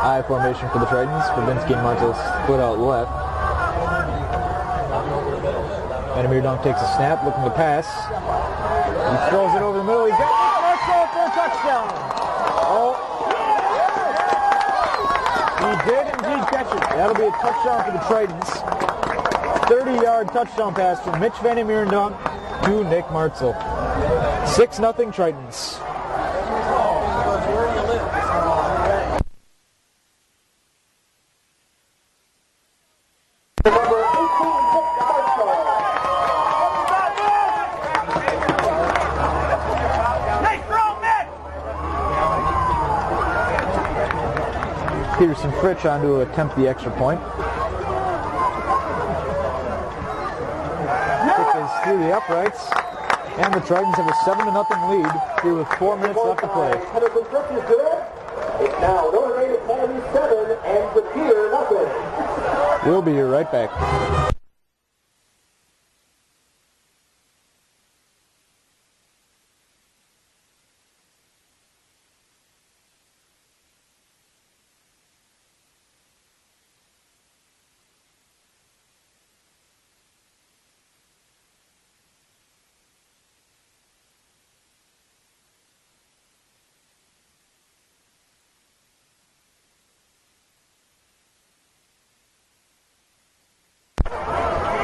I formation for the Tritons. Babinski and Martzehl split out left. Vandemere Dunk takes a snap, looking to pass. He throws it over the middle. He got Nick Vandemere for a touchdown. Oh, he did indeed catch it. That'll be a touchdown for the Tritons. 30-yard touchdown pass from Mitch Vandemere Dunk to Nick Martzehl. 6-0 Tritons. Peterson Fritsch on to attempt the extra point. Kick is through the uprights, and the Tritons have a 7-0 lead through with 4 minutes left to play. It's now Notre Academy 7 and Depere nothing. We'll be right back.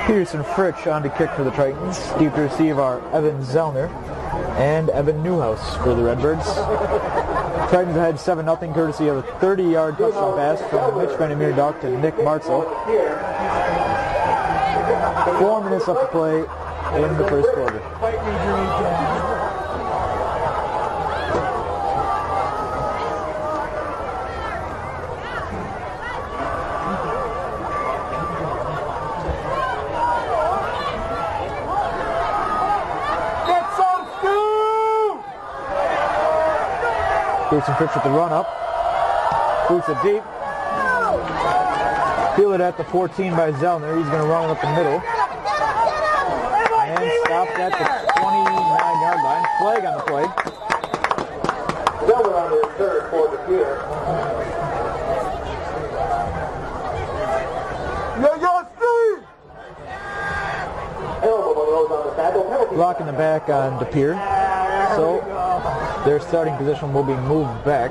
Peterson Fritsch on to kick for the Tritons. Deep to receive are Evan Zellner and Evan Newhouse for the Redbirds. Tritons ahead 7-0 courtesy of a 30-yard touchdown pass from Mitch Vandemere Dunk to Nick Martzehl. 4 minutes left to play in the first quarter. Peterson Fritsch with the run up. Boots it deep. Feel it at the 14 by Zellner. He's going to run it up the middle. And stopped at the 29-yard line. Flag on the play. Zellner on his third for Depere. Block in the back on Depere. So their starting position will be moved back.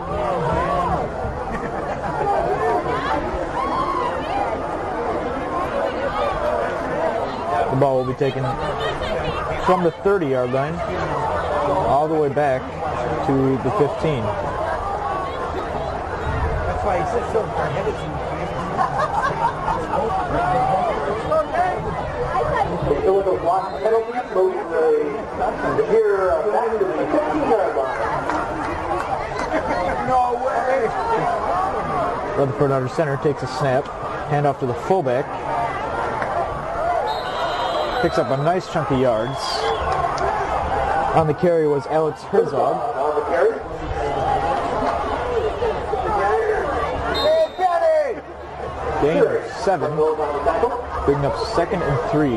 The ball will be taken from the 30-yard line all the way back to the 15. That's why he sits so prohibited. There was a block penalty, moving Depere back to the 15-yard line. No way! Rutherford under center takes a snap, hand off to the fullback. Picks up a nice chunk of yards. On the carry was Alex Herzog. On the carry. Gain of 7. Bringing up 2nd and 3.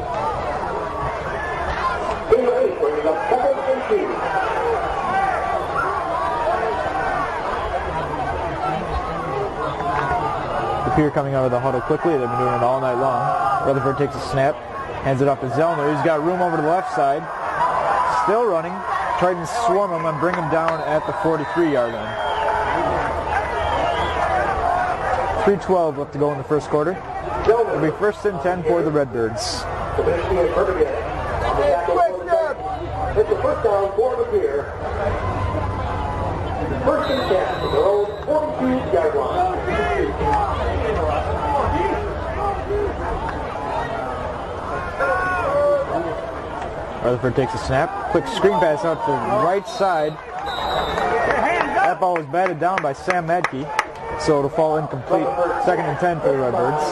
Gain of 8, bringing up 2nd and 3. Depere coming out of the huddle quickly. They've been doing it all night long. Rutherford takes a snap, hands it off to Zellner. He's got room over to the left side. Still running. Tritons swarm him and bring him down at the 43-yard line. 3:12 left to go in the first quarter. It'll be 1st and 10 for the Redbirds. It's a first down for Depere. 1st and 10 to their own 42-yard line. Rutherford takes a snap. Quick screen pass out to the right side. That ball was batted down by Sam Madke, so it'll fall incomplete. 2nd and 10 for the Redbirds.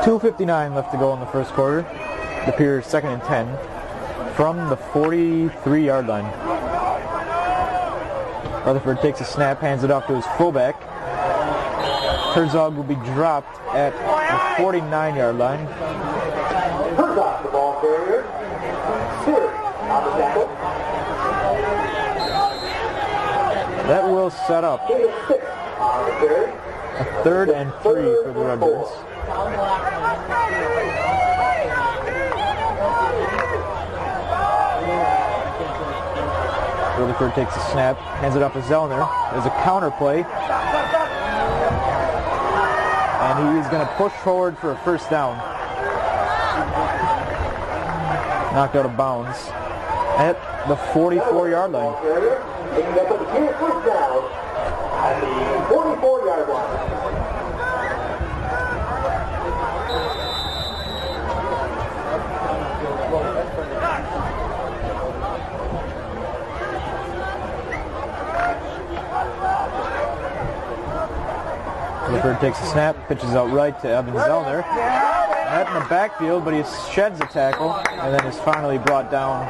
2:59 left to go in the first quarter. Depere 2nd and 10 from the 43-yard line. Rutherford takes a snap, hands it off to his fullback. Herzog will be dropped at the 49-yard line. Herzog, the ball carrier. Sears on the tackle. That will set up Gain of 6 on the carry. a 3rd and 3 for the Redbirds. Rutherford takes a snap, hands it off to Zellner. There's a counter play. And he's going to push forward for a first down. Knocked out of bounds at the 44-yard line. Taking up a clear first down at the 44-yard line. Rutherford takes a snap, pitches out right to Evan Zellner. Not in the backfield, but he sheds a tackle and then is finally brought down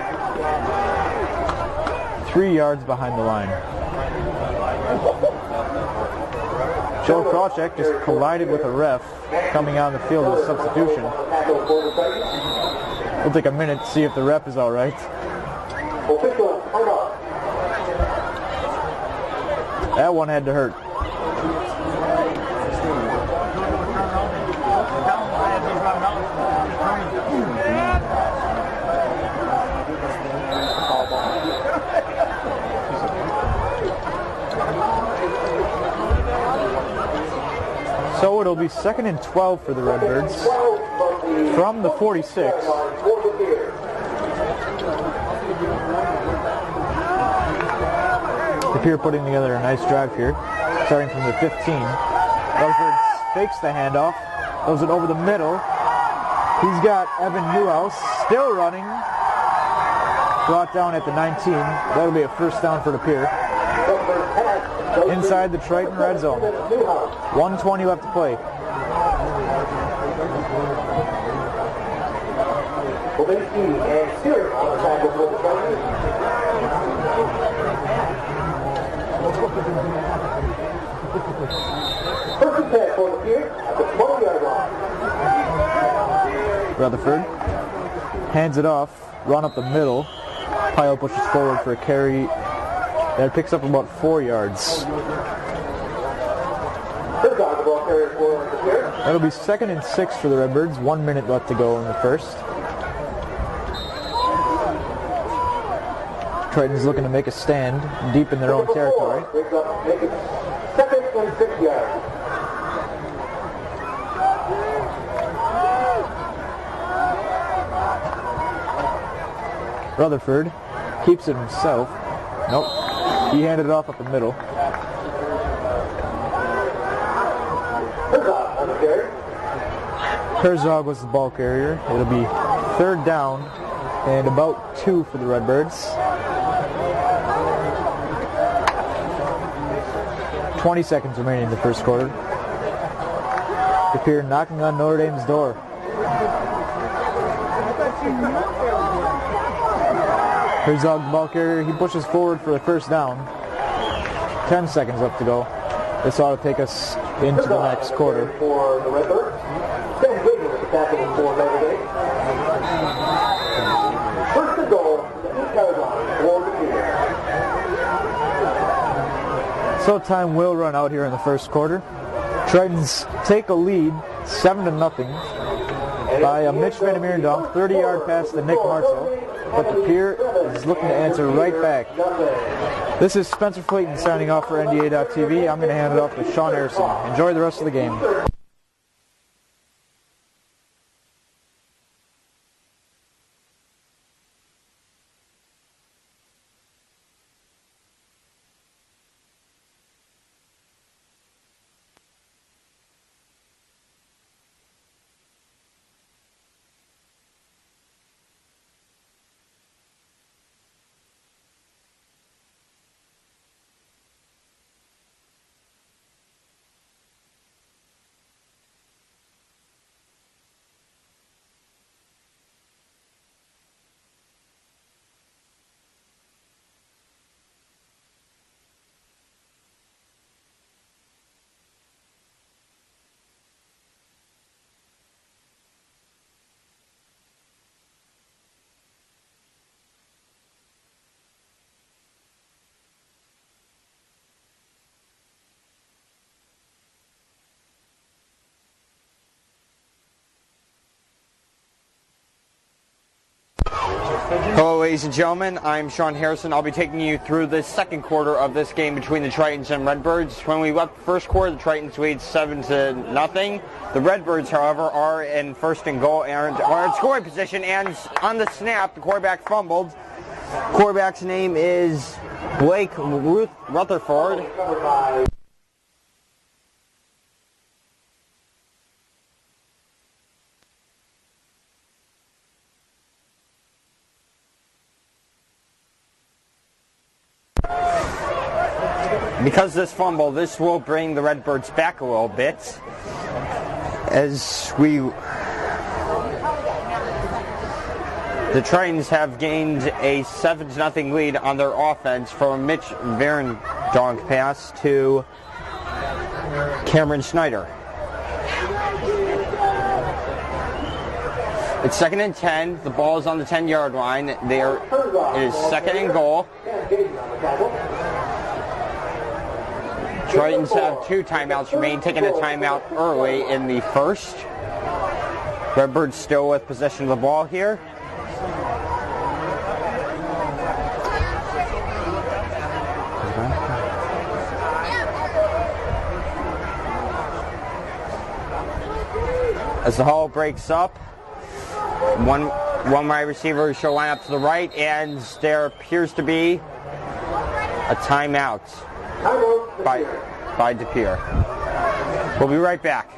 3 yards behind the line. Joe Krawczyk just collided with a ref coming on the field with a substitution. We'll take a minute to see if the ref is all right. That one had to hurt. So it'll be 2nd and 12 for the Redbirds from the 46. Depere putting together a nice drive here, starting from the 15. Rutherford fakes the handoff, throws it over the middle. He's got Evan Newhouse still running, brought down at the 19. That'll be a first down for Depere. Inside the Triton red zone. 1:20 left to play. And Sears on the tackle for the Tritons. First and 10 for Depere at the 20-yard line. Rutherford hands it off, run up the middle. Pyle pushes forward for a carry that picks up about 4 yards. That'll be 2nd and 6 for the Redbirds. 1 minute left to go in the first. Tritons looking to make a stand deep in their own territory. Make it 2nd and 6 yards. Rutherford keeps it himself. Nope. He handed it off up the middle. Herzog was the ball carrier. It'll be 3rd down and about 2 for the Redbirds. 20 seconds remaining in the first quarter. Depere knocking on Notre Dame's door. Herzog, the ball carrier, he pushes forward for the first down. 10 seconds left to go. This ought to take us into the next quarter. For the Redbirds, Sam Wiggins with the tackle for Notre Dame. First and goal, the 8-yard line for Depere. So time will run out here in the first quarter. Tritons take a lead, 7-0, by a Mitch Vandemere dunk, 30-yard pass to Nick Vandemere. But Depere is looking to answer right back. This is Spencer Flayton signing off for NDA.TV. I'm going to hand it off to Sean Harrison. Enjoy the rest of the game. Hello ladies and gentlemen, I'm Sean Harrison. I'll be taking you through the second quarter of this game between the Tritons and Redbirds. When we left the first quarter, the Tritons lead 7-0. The Redbirds, however, are in first and goal and are in scoring position, and on the snap, the quarterback fumbled. Quarterback's name is Blake Rutherford. Because this fumble, this will bring the Redbirds back a little bit, as the Tritons have gained a 7-0 lead on their offense from a Mitch Vandemere pass to Cameron Snyder. It's 2nd and 10. The ball is on the 10-yard line. It is 2nd and goal. Tritons have 2 timeouts remaining, taking a timeout early in the first. Redbirds still with possession of the ball here. As the hull breaks up, one wide receiver shall line up to the right, and there appears to be a timeout by Depere. We'll be right back.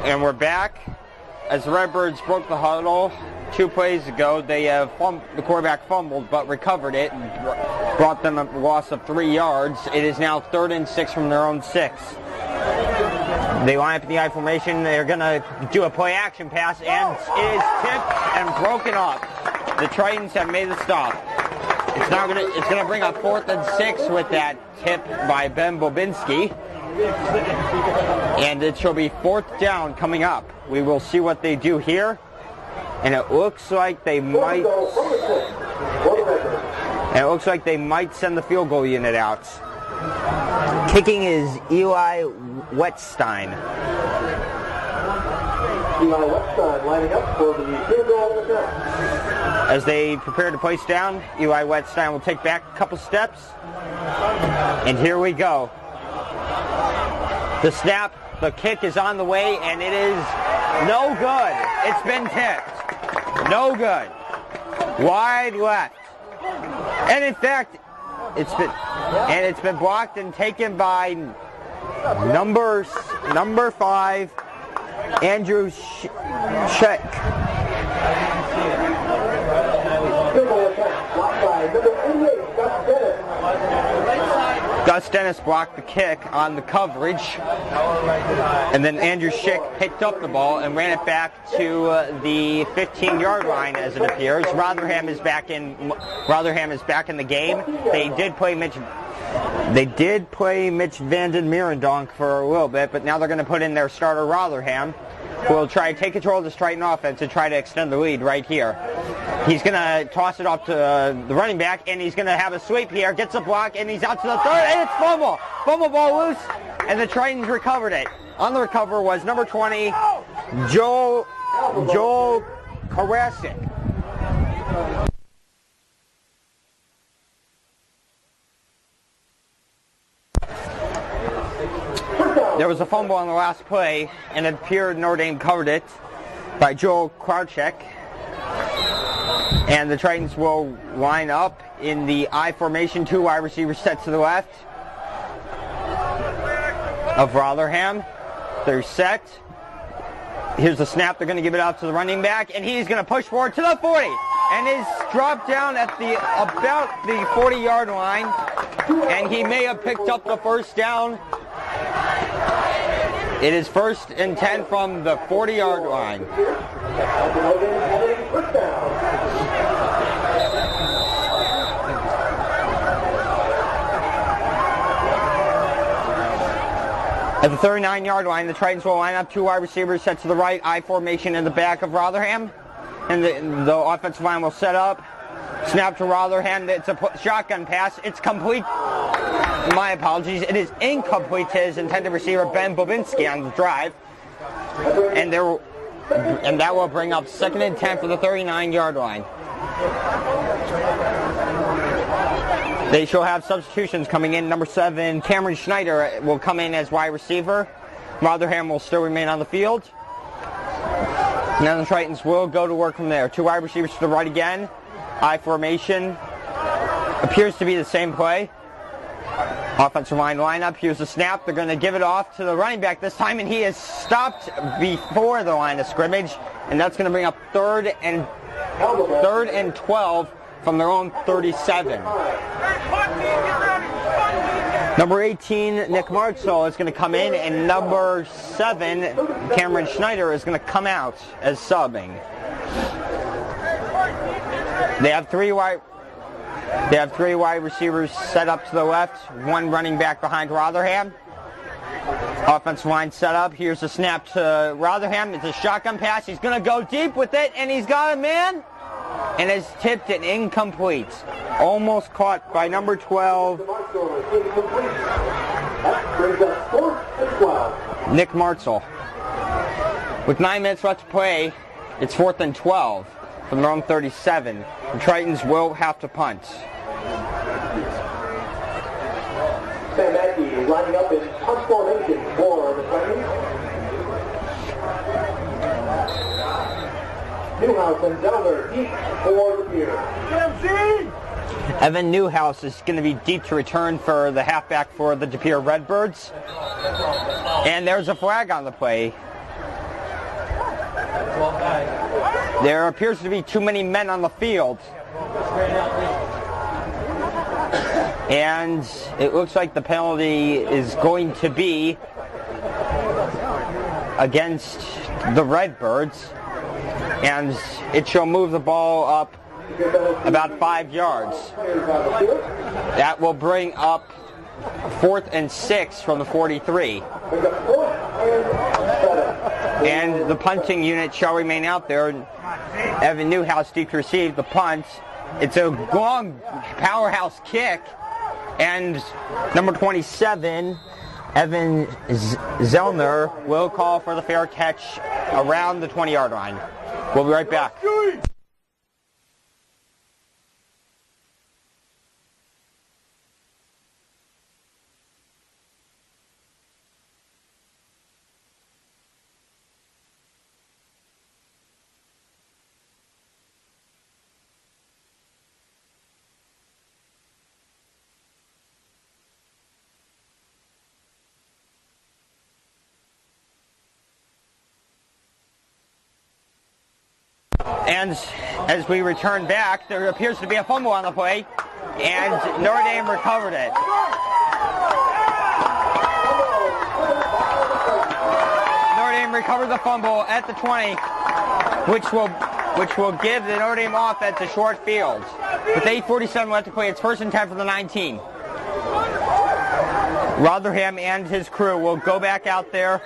And we're back. As the Redbirds broke the huddle 2 plays ago, the quarterback fumbled but recovered it and brought them a loss of 3 yards. It is now 3rd and 6 from their own 6. They line up in the I formation. They're going to do a play action pass, and it is tipped and broken up. The Tritons have made the stop. It's going to bring up 4th and 6 with that tip by Ben Bobinski. And it shall be 4th down coming up. We will see what they do here. And it looks like they might send the field goal unit out. Kicking is Eli Wettstein. Eli Wettstein lining up for the field goal attempt. As they prepare to place down, Eli Wettstein will take back a couple steps. And here we go. The snap, the kick is on the way, and it is no good. It's been tipped. No good. Wide left. And in fact, it's been blocked and taken by number 5, Andrew Sheck. Gus Dennis blocked the kick on the coverage, and then Andrew Schick picked up the ball and ran it back to the 15-yard line, as it appears. Rotherham is back in the game. They did play Mitch Vandemere for a little bit, but now they're going to put in their starter Rotherham, who will try to take control of this Triton offense and try to extend the lead right here. He's going to toss it off to the running back, and he's going to have a sweep here, gets a block, and he's out to the 3rd, and it's fumble. Fumble ball loose, and the Tritons recovered it. On the recover was number 20, Joel Karasik. There was a fumble on the last play, and it appeared Notre Dame covered it by Joel Krawczyk. And the Tritons will line up in the I formation, 2 wide receivers set to the left of Rotherham. They're set. Here's the snap. They're going to give it out to the running back, and he's going to push forward to the 40, and is dropped down at about the 40-yard line, and he may have picked up the first down. It is 1st and 10 from the 40-yard line. At the 39-yard line, the Tritons will line up 2 wide receivers set to the right, I formation in the back of Rotherham. And the offensive line will set up. Snap to Rotherham. It's a shotgun pass. It's complete. My apologies. It is incomplete to his intended receiver, Ben Bobinski, on the drive. And that will bring up 2nd and 10 for the 39-yard line. They shall have substitutions coming in. Number 7, Cameron Schneider will come in as wide receiver. Rotherham will still remain on the field. Now the Tritons will go to work from there. 2 wide receivers to the right again. I formation. Appears to be the same play. Offensive line lineup. Here's the snap. They're going to give it off to the running back this time, and he is stopped before the line of scrimmage. And that's going to bring up 3rd and 12 from their own 37. Number 18, Nick Vandemere is going to come in, and number 7, Cameron Schneider, is going to come out as subbing. They have three wide receivers set up to the left, 1 running back behind Rotherham. Offensive line set up. Here's the snap to Rotherham. It's a shotgun pass. He's going to go deep with it, and he's got a man. And has tipped it incomplete. Almost caught by number 12, Nick Vandemere. With 9 minutes left to play, it's 4th and 12 from their own 37. The Tritons will have to punt. Sam Mackey lining up in punt formation for the Tritons. Newhouse and Delmer deep for the pier. Evan Newhouse is going to be deep to return for the halfback for the Depere Redbirds. And there's a flag on the play. There appears to be too many men on the field. And it looks like the penalty is going to be against the Redbirds. And it shall move the ball up about 5 yards. That will bring up 4th and 6 from the 43. And the punting unit shall remain out there. Evan Newhouse deep to receive the punt. It's a long powerhouse kick. And number 27, Evan Zellner, will call for the fair catch around the 20-yard line. We'll be right back. And as we return back, there appears to be a fumble on the play, and Notre Dame recovered it. Notre Dame recovered the fumble at the 20, which will give the Notre Dame offense a short field. With 8:47 left to play, it's 1st and 10 for the 19. Rotherham and his crew will go back out there.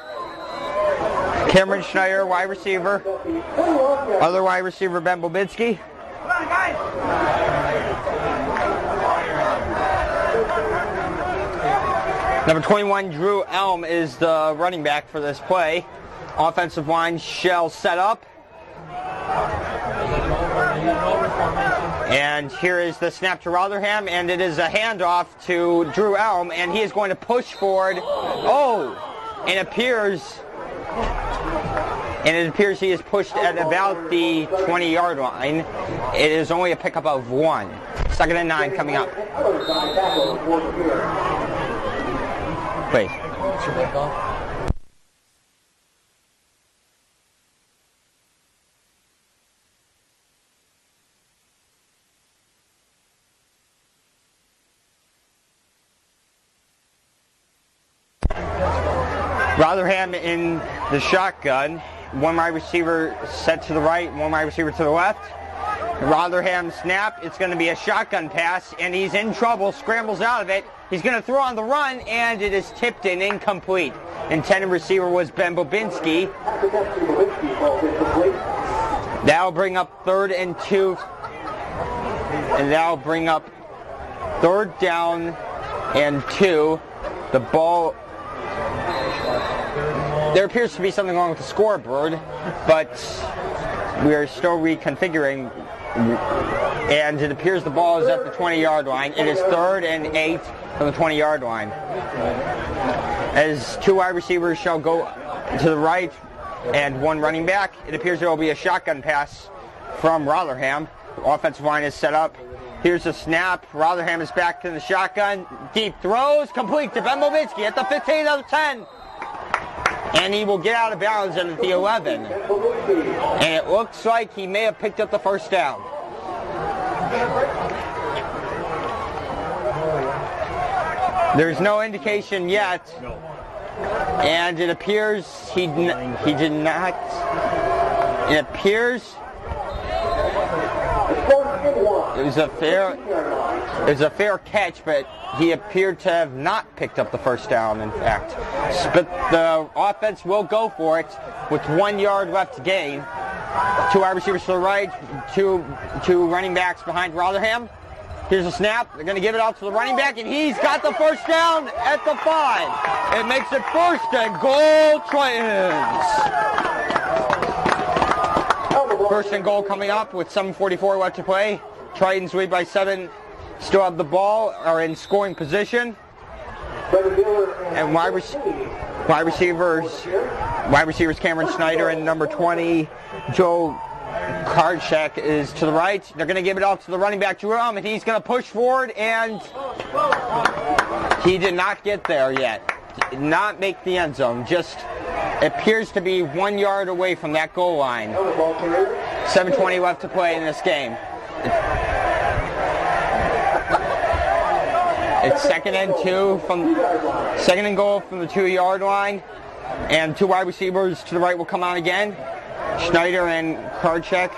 Cameron Schneider, wide receiver. Other wide receiver, Ben Bobinski. Number 21, Drew Elm, is the running back for this play. Offensive line shall set up. And here is the snap to Rotherham, and it is a handoff to Drew Elm, and he is going to push forward. Oh, it appears and it appears he is pushed at about the 20-yard line. It is only a pickup of 1. 2nd and 9 coming up. Wait. Rotherham in the shotgun. One wide receiver set to the right, one wide receiver to the left. Rotherham snap. It's going to be a shotgun pass, and he's in trouble, scrambles out of it. He's going to throw on the run, and it is tipped and incomplete. Intended receiver was Ben Bobinski. That'll bring up 3rd and 2. And that'll bring up 3rd down and 2. The ball... There appears to be something wrong with the scoreboard, but we are still reconfiguring, and it appears the ball is at the 20-yard line. It is 3rd and 8 from the 20-yard line. As 2 wide receivers shall go to the right and 1 running back, it appears there will be a shotgun pass from Rotherham. The offensive line is set up. Here's the snap. Rotherham is back in the shotgun. Deep throws, complete to Ben Bobinski at the 15 of the 10. And he will get out of bounds at the 11. And it looks like he may have picked up the 1st down. There's no indication yet. And it appears he did not. It appears it was a fair catch, but he appeared to have not picked up the 1st down, in fact. But the offense will go for it with 1 yard left to gain. 2 wide receivers to the right, two running backs behind Rotherham. Here's a snap. They're going to give it out to the running back, and he's got the 1st down at the 5. It makes it 1st and goal, Tritons. 1st and goal coming up with 7:44 left to play. Tritons lead by 7. Still have the ball, are in scoring position. And wide receivers Cameron Snyder and number 20 Joe Karchek is to the right. They're going to give it off to the running back Jerome, and he's going to push forward, and he did not get there yet. Did not make the end zone. Just appears to be 1 yard away from that goal line. 7:20 left to play in this game. It's 2nd and 2 from 2nd and goal from the 2-yard line, and 2 wide receivers to the right will come on again. Schneider and Karchek,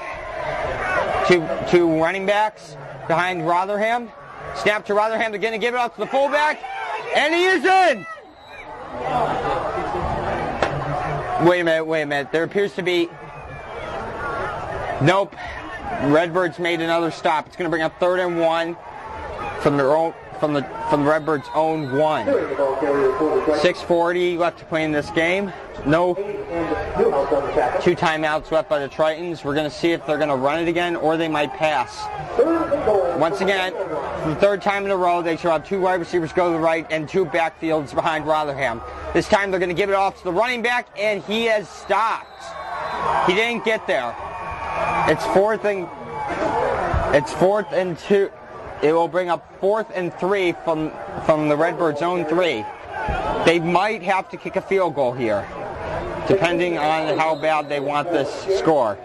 two running backs behind Rotherham. Snap to Rotherham. They're going to give it out to the fullback, and he is in. Wait a minute. There appears to be. Nope. Redbirds made another stop. It's going to bring up 3rd and 1 from their own. From the Redbirds' own 1. 6:40 left to play in this game. No 2 timeouts left by the Tritons. We're going to see if they're going to run it again or they might pass. Once again, for the 3rd time in a row, they shall have 2 wide receivers go to the right and 2 backfields behind Rotherham. This time they're going to give it off to the running back, and he has stopped. He didn't get there. It's 4th and 2. It will bring up 4th and 3 from the Redbirds' own 3. They might have to kick a field goal here, depending on how bad they want this score.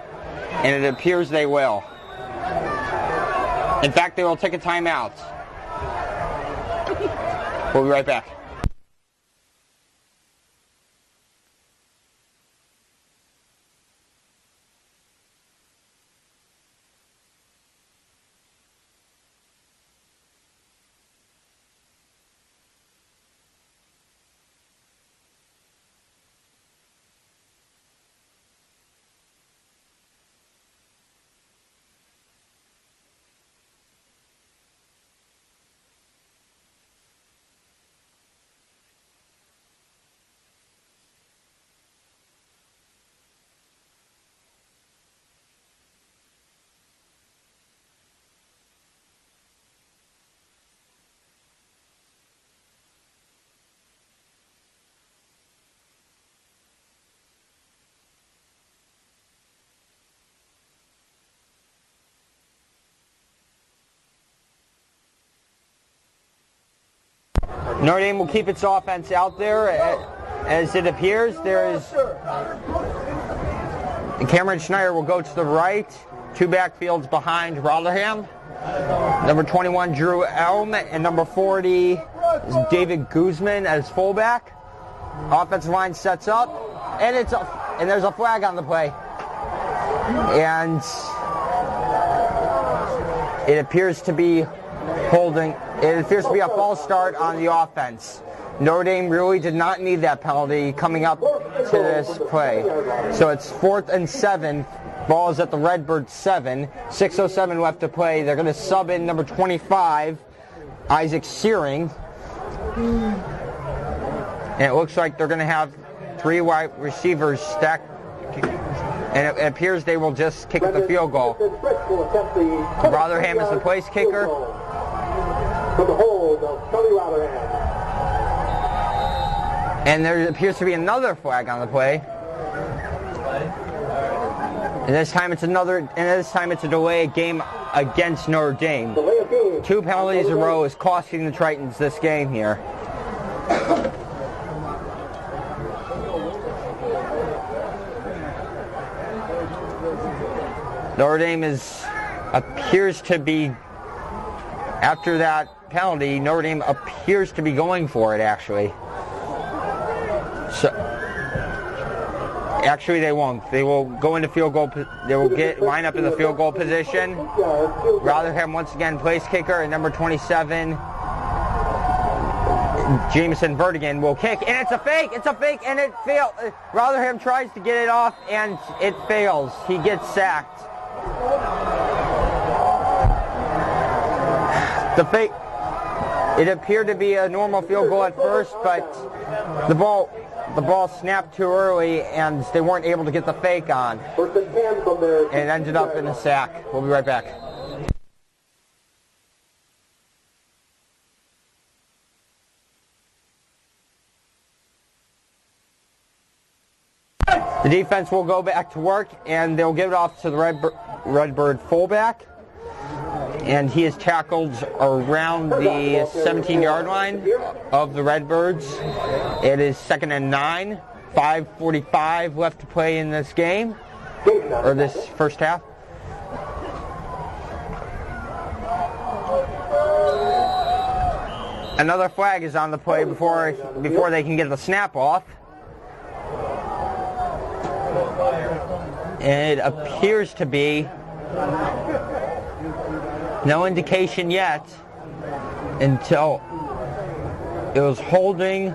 And it appears they will. In fact, they will take a timeout. We'll be right back. Notre Dame will keep its offense out there. As it appears, there is Cameron Schneider will go to the right. Two backfields behind Rotherham. Number 21, Drew Elm, and number 40 is David Guzman as fullback. Offensive line sets up, and there's a flag on the play. And it appears to be holding. It appears to be a false start on the offense. Notre Dame really did not need that penalty coming up to this play. So it's 4th and 7. Ball is at the Redbird 7. 6:07 left to play. They're going to sub in number 25, Isaac Searing. And it looks like they're going to have 3 wide receivers stacked. And it appears they will just kick at the field goal. Rotherham is the place kicker. For the hold of Charlie Rotherham. And there appears to be another flag on the play. And this time it's a delay game against Notre Dame. 2 penalties in a row is costing the Tritons this game here. Notre Dame appears to be, after that penalty, Notre Dame appears to be going for it, actually. So, actually they won't. They will go into field goal. They will line up in the field goal position. Rotherham once again place kicker, and number 27, Jameson Vertigan will kick, and it's a fake, and it fails. Rotherham tries to get it off, and it fails. He gets sacked. The fake, it appeared to be a normal field goal at first, but the ball snapped too early, and they weren't able to get the fake on. And it ended up in a sack. We'll be right back. The defense will go back to work, and they'll give it off to the Redbird fullback. And he is tackled around the 17-yard line of the Redbirds. It is 2nd and 9. 5:45 left to play in this game, or this first half. Another flag is on the play before they can get the snap off. And it appears to be no indication yet until it was holding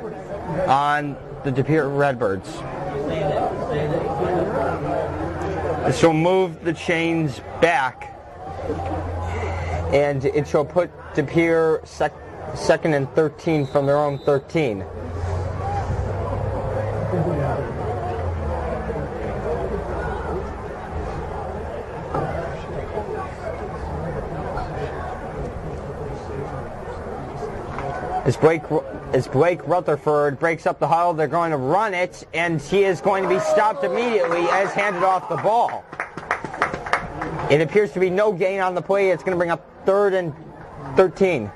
on the Depere Redbirds. This will move the chains back, and it shall put Depere 2nd and 13 from their own 13. As Blake Rutherford breaks up the huddle, they're going to run it, and he is going to be stopped immediately as handed off the ball. It appears to be no gain on the play. It's going to bring up 3rd and 13.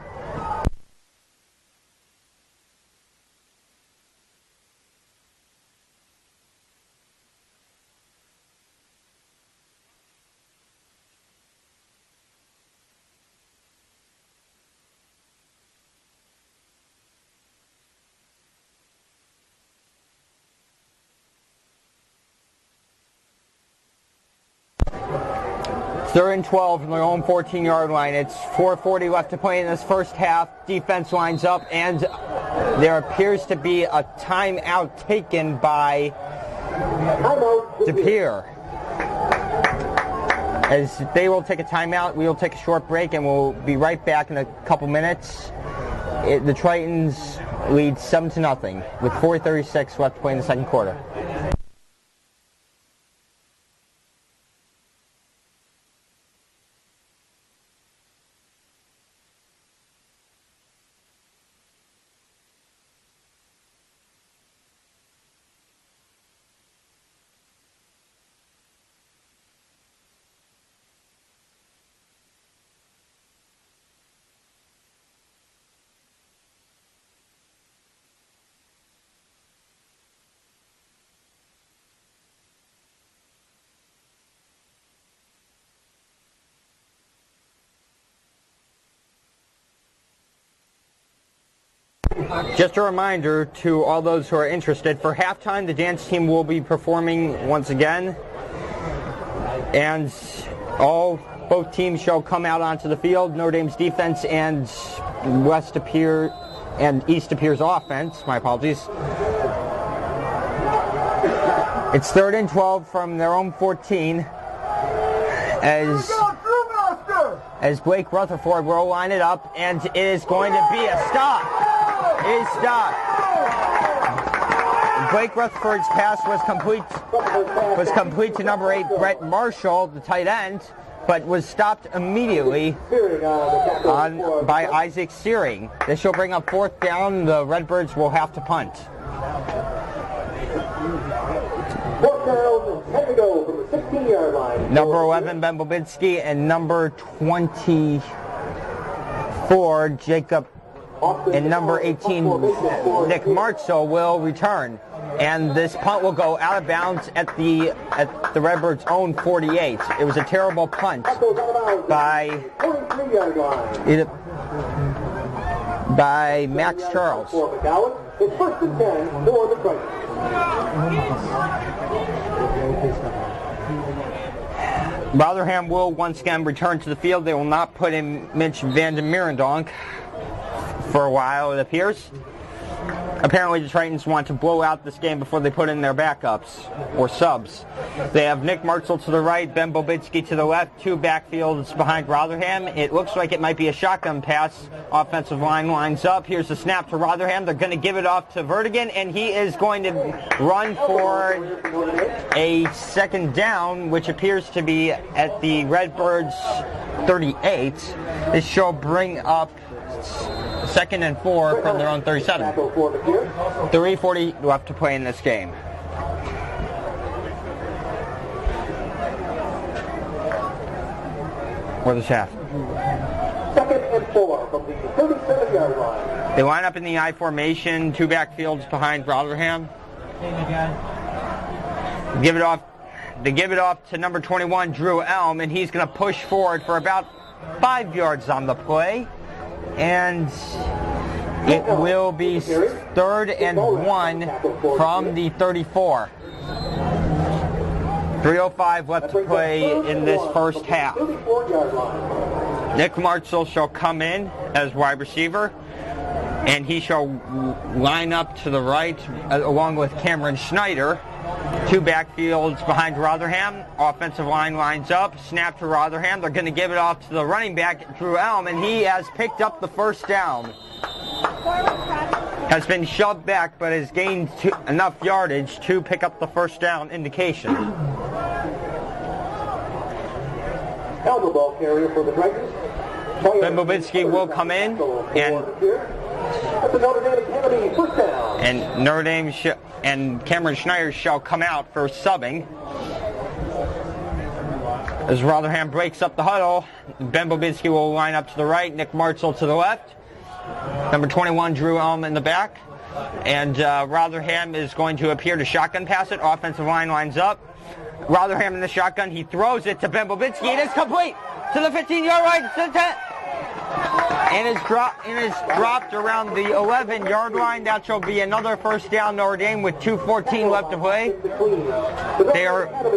They're in 12 from their own 14-yard line. It's 4:40 left to play in this first half. Defense lines up, and there appears to be a timeout taken by Depere. As they will take a timeout, we will take a short break, and we'll be right back in a couple minutes. The Tritons lead 7-0 with 4:36 left to play in the second quarter. Just a reminder to all those who are interested, for halftime the dance team will be performing once again, and both teams shall come out onto the field. Notre Dame's defense and East Depere's offense. My apologies. It's 3rd and 12 from their own 14 as Blake Rutherford will line it up, and it is going to be a stop. It is stopped. Blake Rutherford's pass was complete to number 8 Brett Marshall, the tight end, but was stopped immediately by Isaac Searing. This will bring up 4th down. The Redbirds will have to punt. 4th down and 10 to go from the 16-yard line. Number 11 Ben Bobinski and number 24 Jacob and number 18 Nick Vandemere will return, and this punt will go out of bounds at the Redbirds' own 48. It was a terrible punt by Max Charles. It's 1st and 10 for the Tritons. Rotherham will once again return to the field. They will not put in Mitch Vandemere for a while, it appears. Apparently the Tritons want to blow out this game before they put in their backups or subs. They have Nick Vandemere to the right, Ben Bobinski to the left, 2 backfields behind Rotherham. It looks like it might be a shotgun pass. Offensive line lines up. Here's the snap to Rotherham. They're going to give it off to Vertigan, and he is going to run for a 2nd down, which appears to be at the Redbirds' 38. This shall bring up 2nd and 4 from their own 37. 3:40 left to play in this game. Or this half. 2nd and 4 from the 37-yard line. They line up in the I formation, 2 backfields behind Rotherham. They give it off to number 21 Drew Elm, and he's going to push forward for about 5 yards on the play. And it will be 3rd and 1 from the 34. 3:05 left to play in this first half. Nick Vandemere shall come in as wide receiver, and he shall line up to the right along with Cameron Schneider. 2 backfields behind Rotherham. Offensive line lines up. Snap to Rotherham. They're going to give it off to the running back, Drew Elm, and he has picked up the 1st down. Has been shoved back, but has gained enough yardage to pick up the 1st down indication. Elbow ball carrier for the Tritons. Ben Bobinski will come in, and Notre Dame and Cameron Schneider shall come out for subbing. As Rotherham breaks up the huddle, Ben Bobinski will line up to the right, Nick Vandemere to the left, number 21 Drew Elm in the back, and Rotherham is going to appear to shotgun pass it. Offensive line lines up. Rotherham in the shotgun. He throws it to Ben Bobinski. It is complete to the 15-yard line, to the 10. And it's dropped around the 11-yard line. That shall be another 1st down Notre Dame with 2:14 left to play.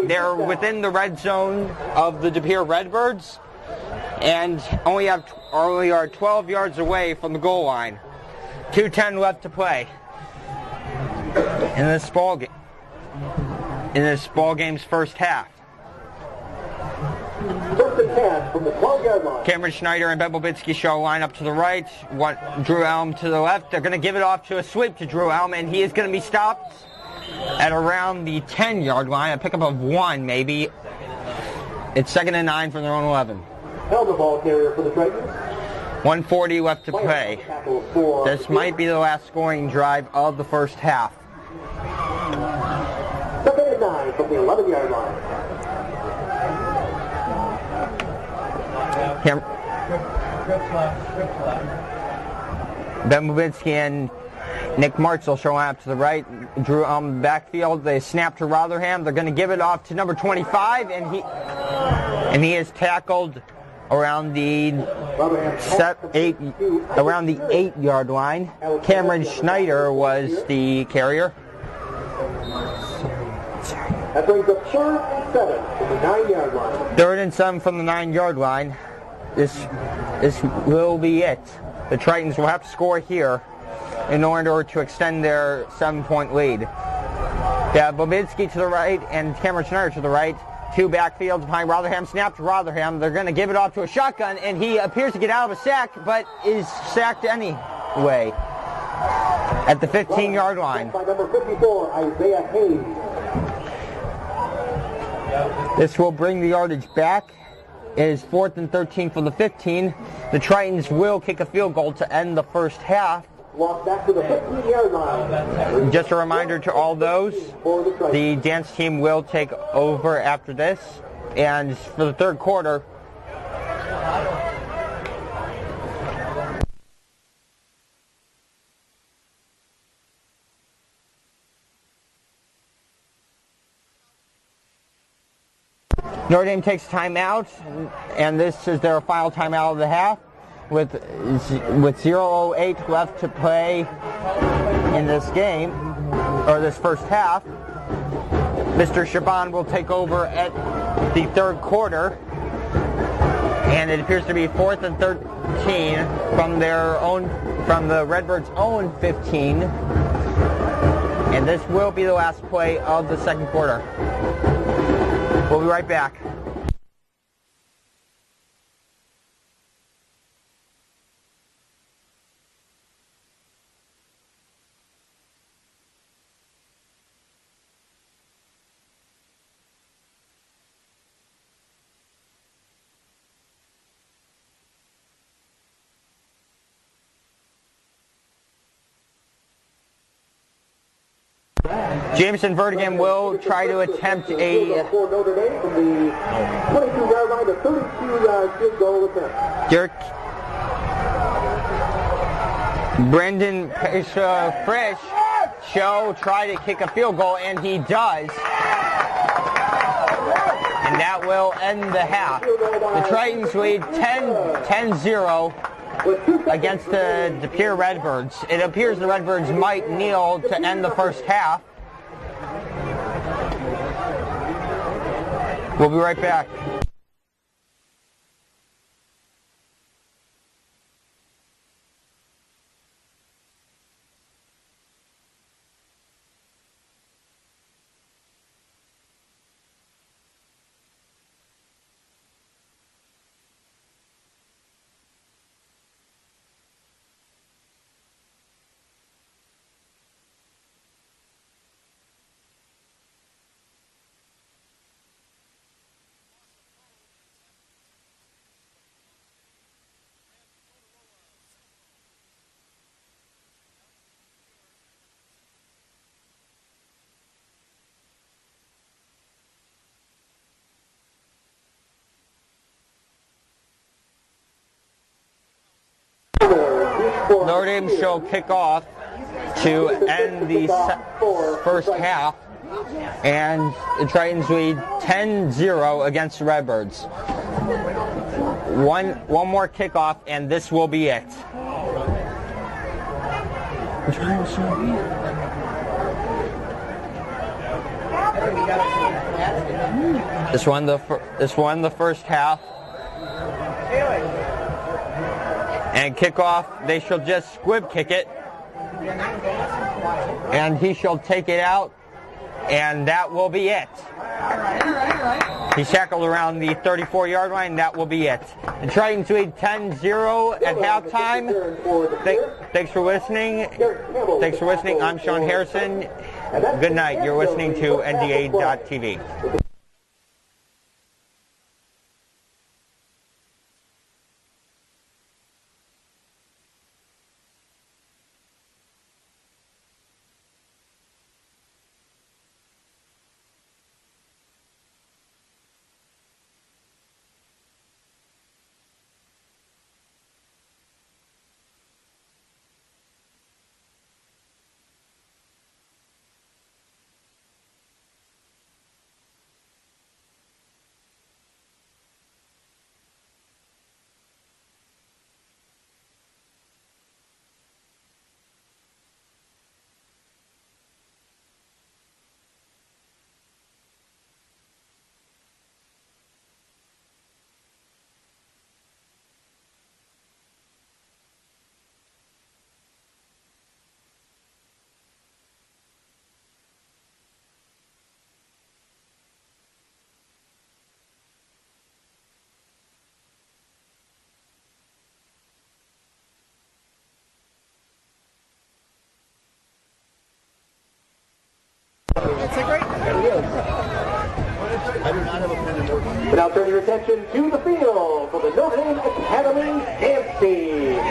They're within the red zone of the Depere Redbirds, and only are 12 yards away from the goal line. 2:10 left to play in this ball game. In this ball game's first half. 1st and 10 from the 12-yard line. Cameron Schneider and Ben Bobinski shall line up to the right. Drew Elm to the left. They're going to give it off to a sweep to Drew Elm, and he is going to be stopped at around the 10-yard line. A pickup of 1, maybe. It's 2nd and 9 from their own 11. Held the ball carrier for the Tritons. 1:40 left to play. This might be the last scoring drive of the first half. 2nd and 9 from the 11-yard line. Ben Bobinski and Nick Vandemere shall line up to the right. Drew Elm in the backfield. They snap to Rotherham. They're going to give it off to number 25, and he is tackled around the 8-yard line. Cameron Schneider was the carrier. That brings up 3rd and 7 from the 9-yard line. 3rd and 7 from the 9-yard line. This will be it. The Tritons will have to score here in order to extend their 7-point lead. Yeah, Bobinski to the right and Cameron Schneider to the right. 2 backfields behind Rotherham. Snap to Rotherham. They're going to give it off to a shotgun, and he appears to get out of a sack, but is sacked anyway at the 15-yard line. By number 54, Isaiah Hayes. This will bring the yardage back. It is 4th and 13 from the 15. The Tritons will kick a field goal to end the first half. Walk back to the 15-yard line. Just a reminder to all those, the dance team will take over after this. And for the 3rd quarter, Notre Dame takes timeout, and this is their final timeout of the half. With 0:08 left to play in this game, or this first half, Mr. Shaban will take over at the 3rd quarter, and it appears to be 4th and 13 from the Redbirds' own 15, and this will be the last play of the 2nd quarter. We'll be right back. Jameson Vertigan will try to attempt a For Notre Dame from the 22-yard line to 32-yard field goal attempt. Dirk Brendan Frisch shall try to kick a field goal, and he does. And that will end the half. The Tritons lead 10-0 against the Depere Redbirds. It appears the Redbirds might kneel to end the first half. We'll be right back. Notre Dame shall kick off to end the first half, and the Tritons lead 10-0 against the Redbirds. One more kickoff, and this will be it. This won the first half. And kickoff, they shall just squib kick it. And he shall take it out. And that will be it. He's tackled around the 34-yard line. That will be it. The Tritons lead 10-0 at halftime. Thanks for listening. I'm Sean Harrison. Good night. You're listening to NDA.TV. But now turn your attention to the field for the Notre Dame Academy dance team.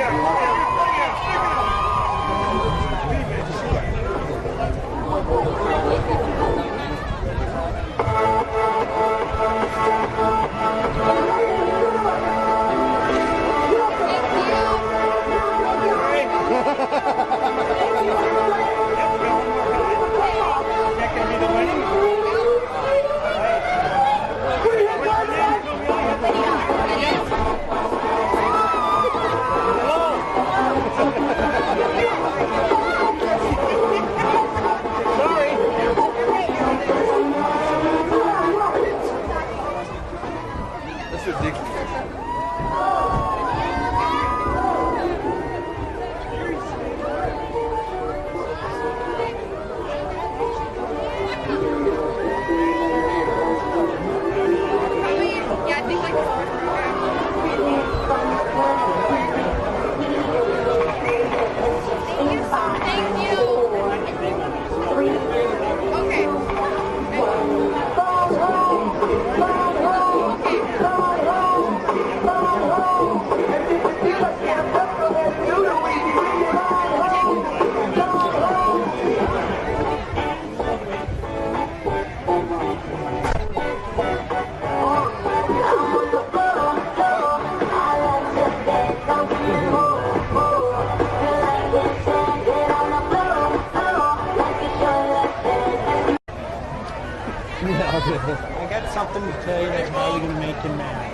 I got something to tell you that's probably going to make you mad.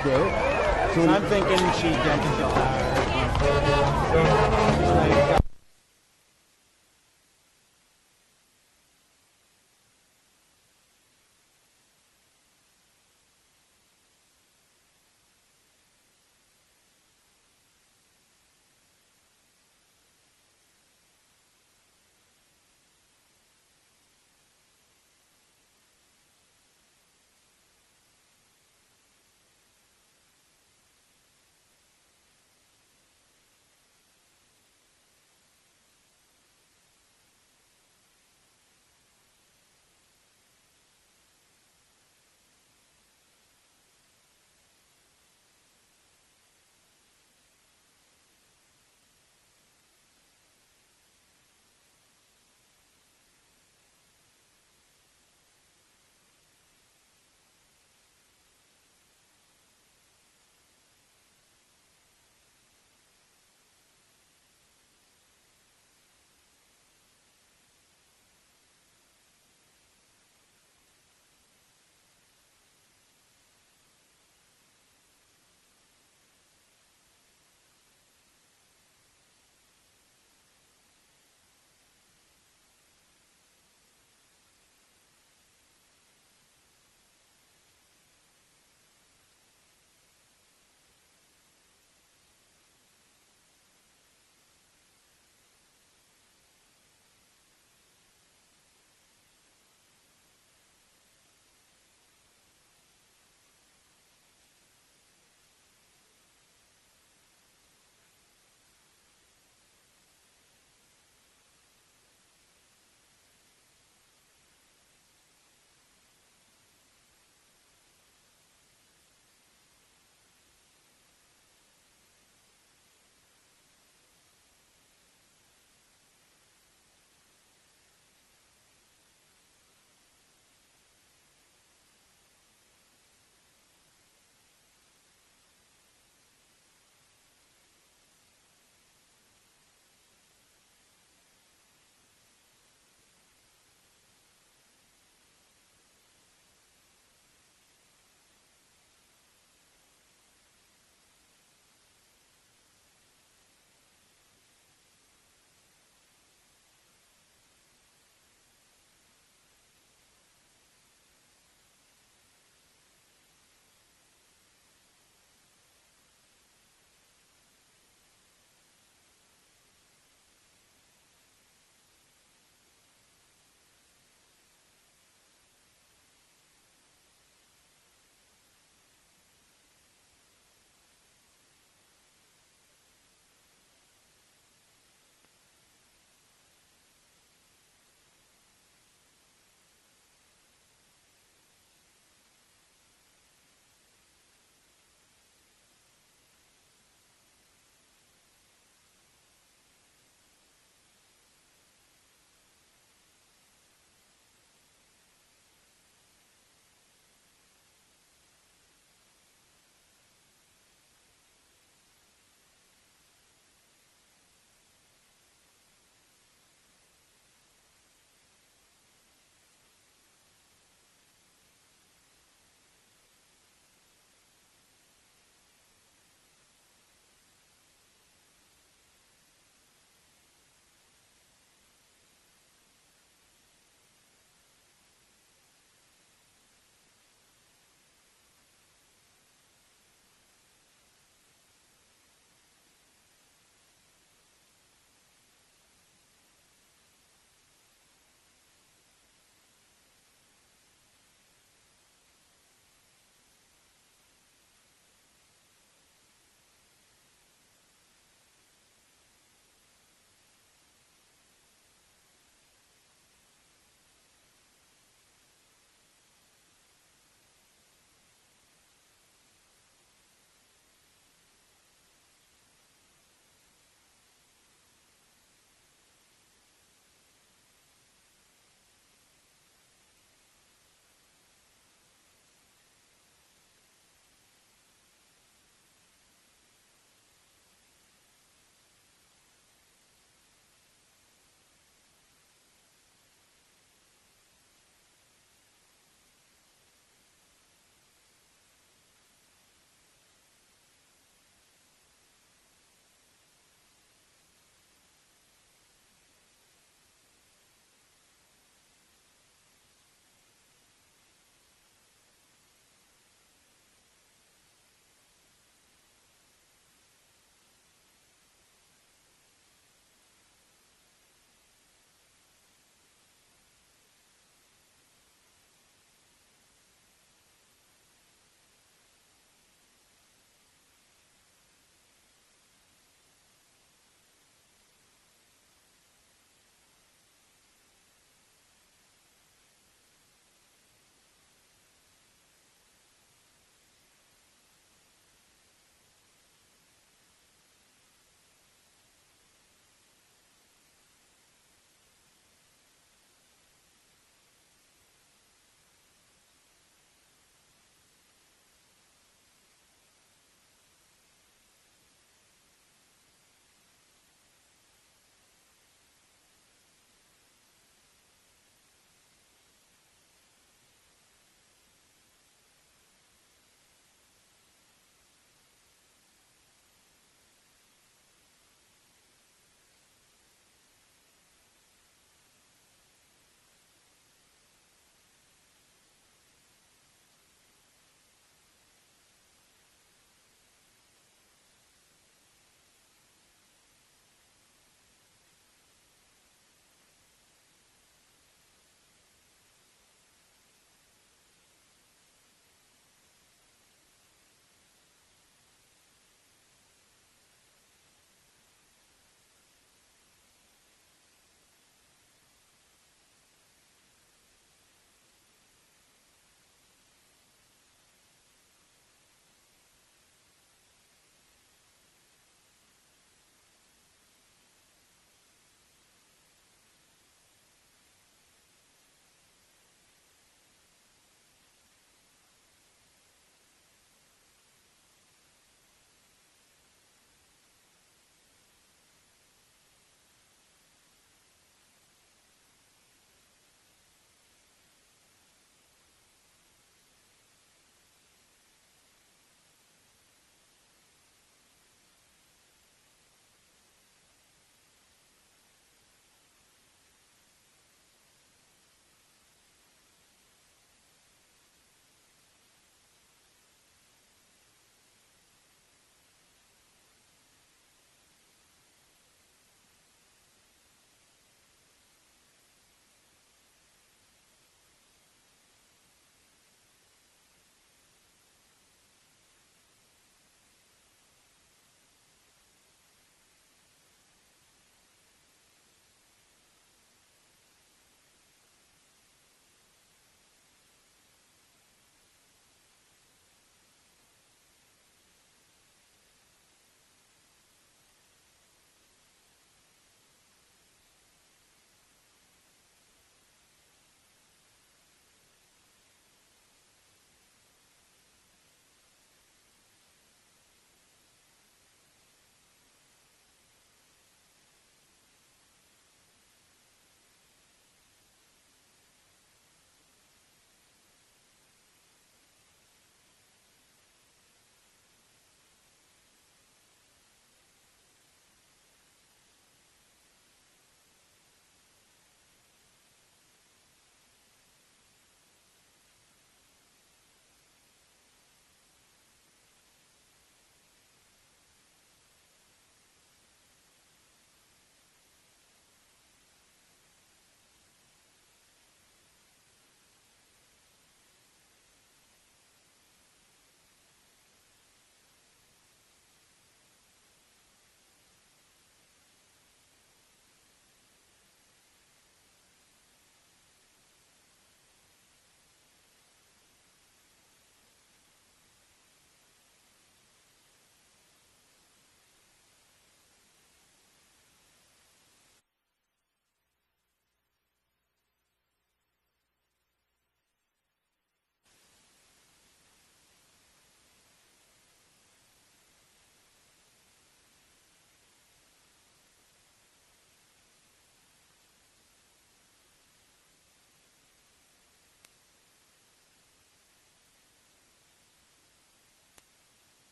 Okay. So I'm thinking she gets the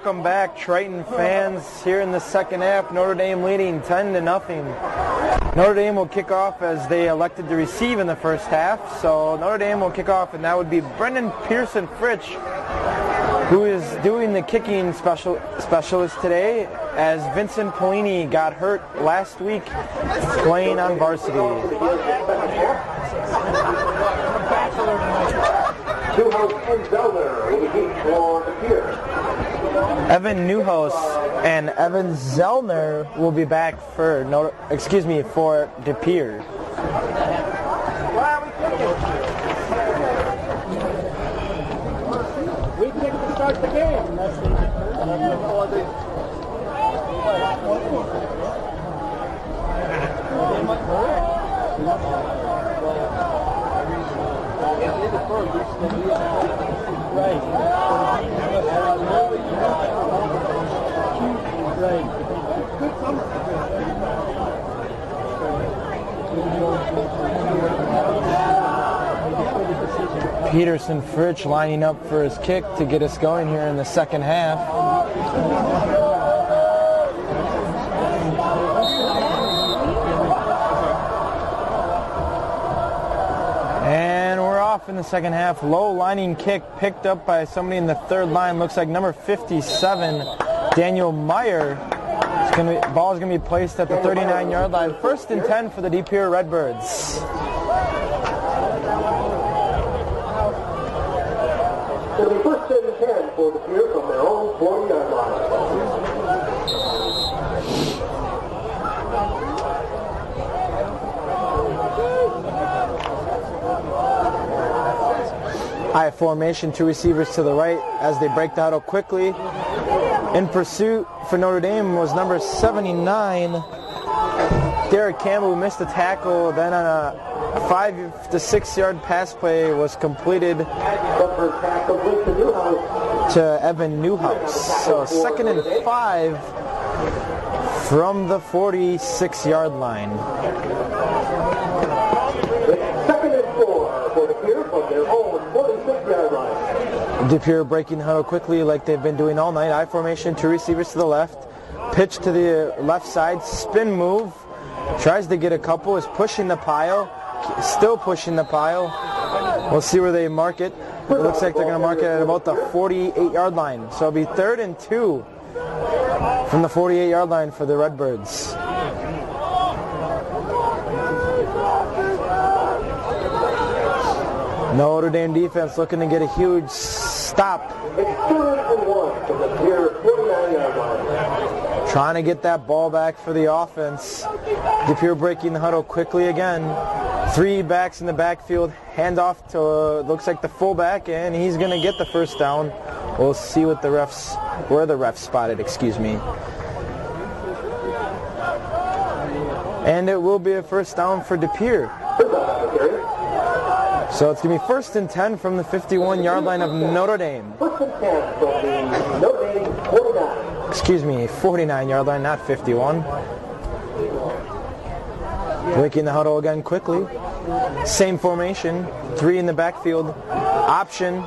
welcome back, Triton fans. Here in the second half, Notre Dame leading 10-0. Notre Dame will kick off as they elected to receive in the first half. So Notre Dame will kick off, and that would be Brendan Pearson-Fritch, who is doing the kicking specialist today, as Vincent Polini got hurt last week playing on varsity. Evan Newhouse and Evan Zellner will be back for Depere. We kick to start the game. Peterson-Fritch lining up for his kick to get us going here in the second half. And we're off in the second half. Low lining kick picked up by somebody in the third line. Looks like number 57, Daniel Meyer. Ball is going to be placed at the 39-yard line. 1st and 10 for the Depere Redbirds. It'll be 1st and 10 for Depere from their own 40-yard line. High formation, 2 receivers to the right as they break the huddle quickly. In pursuit for Notre Dame was number 79, Derek Campbell, who missed the tackle. Then on a 5 to 6 yard pass play was completed to Evan Newhouse. So 2nd and 5 from the 46-yard line. It's 2nd and 4 for Depere from their own 46-yard line. Depere breaking the huddle quickly like they've been doing all night. I formation, 2 receivers to the left. Pitch to the left side, spin move. Tries to get a couple, is pushing the pile. Still pushing the pile. We'll see where they mark it. It looks like they're going to mark it at about the 48-yard line. So it'll be 3rd and 2 from the 48-yard line for the Redbirds. Notre Dame defense looking to get a huge stop. It's 3rd and 1 from the Depere 49-yard line. Trying to get that ball back for the offense. Depere breaking the huddle quickly again. 3 backs in the backfield. Handoff to looks like the fullback, and he's going to get the first down. We'll see what where the refs spotted, excuse me. And it will be a first down for Depere. So it's going to be 1st and 10 from the 51-yard line of Notre Dame. 1st and 10 from the Notre Dame 49. Excuse me, 49-yard line, not 51. Breaking the huddle again quickly. Same formation, 3 in the backfield. Option.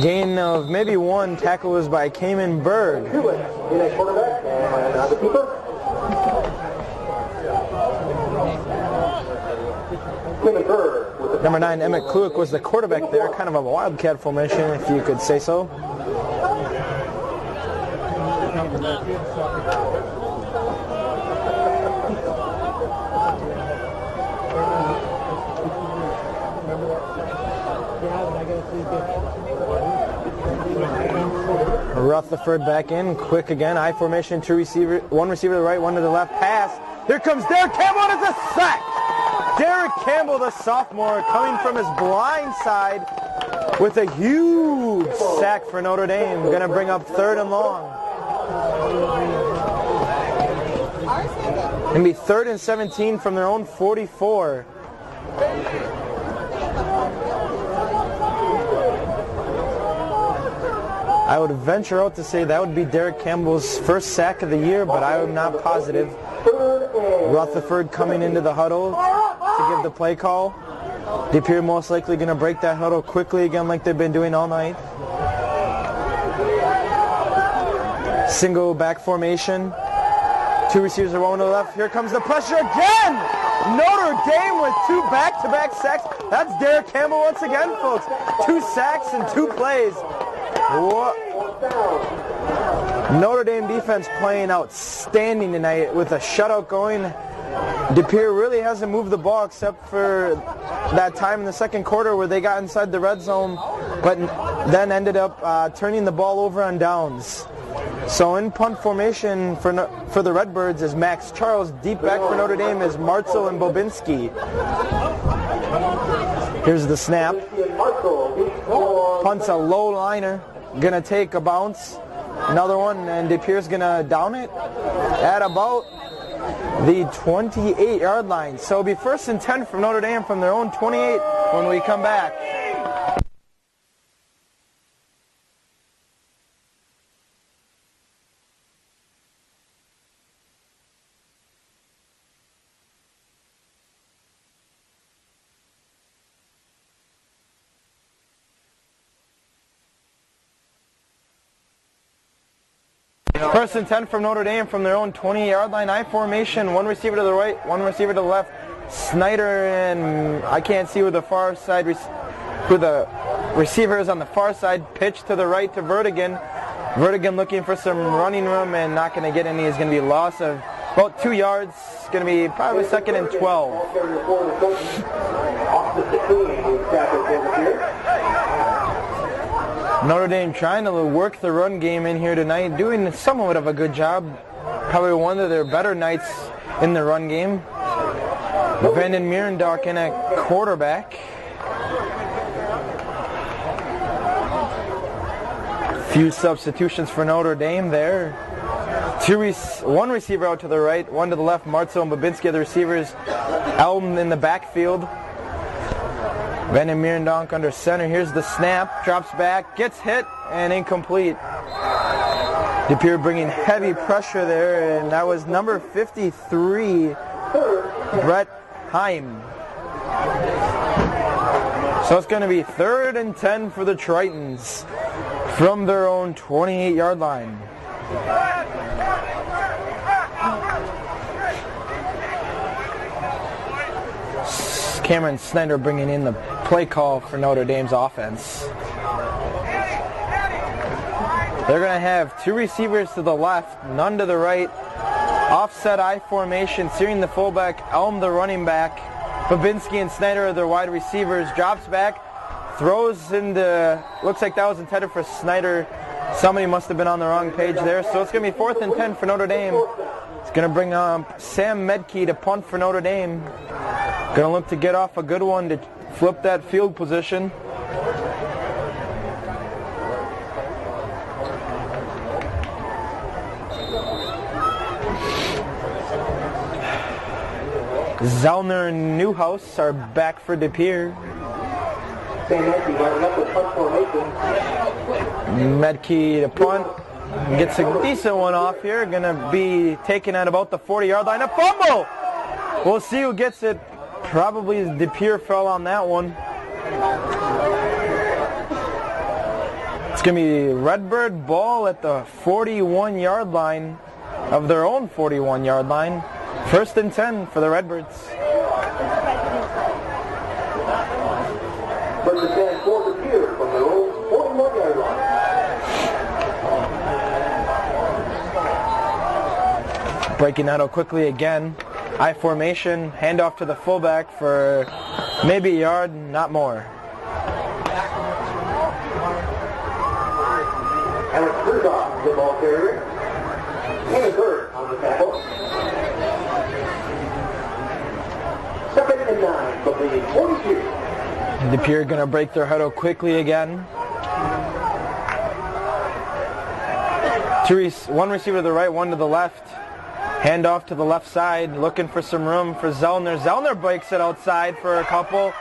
Gain of maybe 1. Tackle was by Cayman Berg. Number 9, Emmett Kluik was the quarterback there. Kind of a wildcat formation, if you could say so. Rutherford back in, quick again. I formation, 1 receiver to the right, 1 to the left. Pass. Here comes Derek Campbell, and it's a sack. Derek Campbell, the sophomore, coming from his blind side with a huge sack for Notre Dame. Going to bring up 3rd and long. Going to be 3rd and 17 from their own 44. I would venture out to say that would be Derek Campbell's first sack of the year, but I am not positive. Rutherford coming into the huddle to give the play call. Depere most likely going to break that huddle quickly again like they've been doing all night. Single back formation. Two receivers are rolling to the left. Here comes the pressure again! Notre Dame with two back-to-back sacks. That's Derek Campbell once again, folks. 2 sacks in 2 plays. Notre Dame defense playing outstanding tonight with a shutout going. Depere really hasn't moved the ball except for that time in the second quarter where they got inside the red zone, but then ended up turning the ball over on downs. So in punt formation for the Redbirds is Max Charles. Deep back for Notre Dame is Martzehl and Bobinski. Here's the snap. Punt's a low liner. Gonna take a bounce. Another one, and Depere's gonna down it at about the 28-yard line. So it'll be 1st and 10 from Notre Dame from their own 28 when we come back. First and 10 from Notre Dame from their own 28-yard line. I formation, one receiver to the right, one receiver to the left. Snyder and I can't see who the far side, who the receiver is on the far side. Pitch to the right to Vertigan. Vertigan looking for some running room and not going to get any. Is going to be loss of about 2 yards. It's going to be probably 2nd and 12. Notre Dame trying to work the run game in here tonight, doing somewhat of a good job. Probably one of their better nights in the run game. Vandemere in at quarterback. Few substitutions for Notre Dame there. One receiver out to the right, one to the left. Martzehl and Bobinski are the receivers. Elm in the backfield. Vandemere under center. Here's the snap. Drops back. Gets hit and incomplete. Depere bringing heavy pressure there, and that was number 53, Brett Heim. So it's going to be 3rd and 10 for the Tritons from their own 28-yard line. Cameron Snyder bringing in the play call for Notre Dame's offense. They're going to have 2 receivers to the left, none to the right. Offset I formation, searing the fullback, Elm the running back. Bobinski and Snyder are their wide receivers. Drops back, throws into, looks like that was intended for Snyder. Somebody must have been on the wrong page there. So it's going to be 4th and 10 for Notre Dame. It's going to bring Sam Medkey to punt for Notre Dame. Going to look to get off a good one to flip that field position. Zellner and Newhouse are back for Depere. Medkey to punt. Gets a decent one off here. Going to be taken at about the 40-yard line. A fumble! We'll see who gets it. Probably Depere fell on that one. It's going to be Redbird ball at the 41-yard line of their own 41-yard line. 1st and 10 for the Redbirds. First and 10 for Depere from their own 41-yard line. Breaking that out quickly again. I formation, handoff to the fullback for maybe a yard, not more. Alex Kurzoff, the ball carrier. And Bird on the tackle. 2nd and 9 from the 42. Depere going to break their huddle quickly again. One receiver to the right, one to the left. Handoff to the left side, looking for some room for Zellner. Zellner breaks it outside for a couple.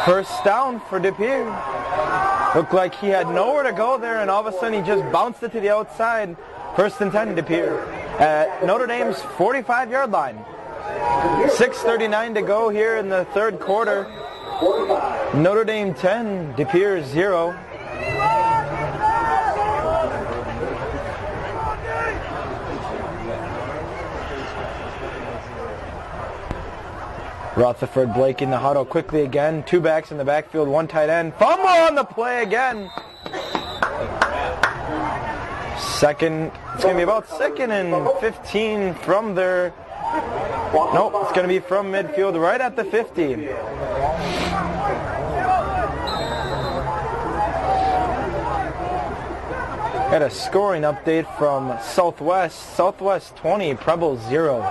1st down for Depere. Looked like he had nowhere to go there, and all of a sudden he just bounced it to the outside. 1st and 10 Depere at Notre Dame's 45-yard line. 6:39 to go here in the 3rd quarter. Notre Dame 10, Depere 0. Rutherford Blake in the huddle quickly again. 2 backs in the backfield, 1 tight end. Fumble on the play again. Second, it's going to be about 2nd and 15 from their, nope, it's going to be from midfield right at the 50. Got a scoring update from Southwest. Southwest 20, Preble 0.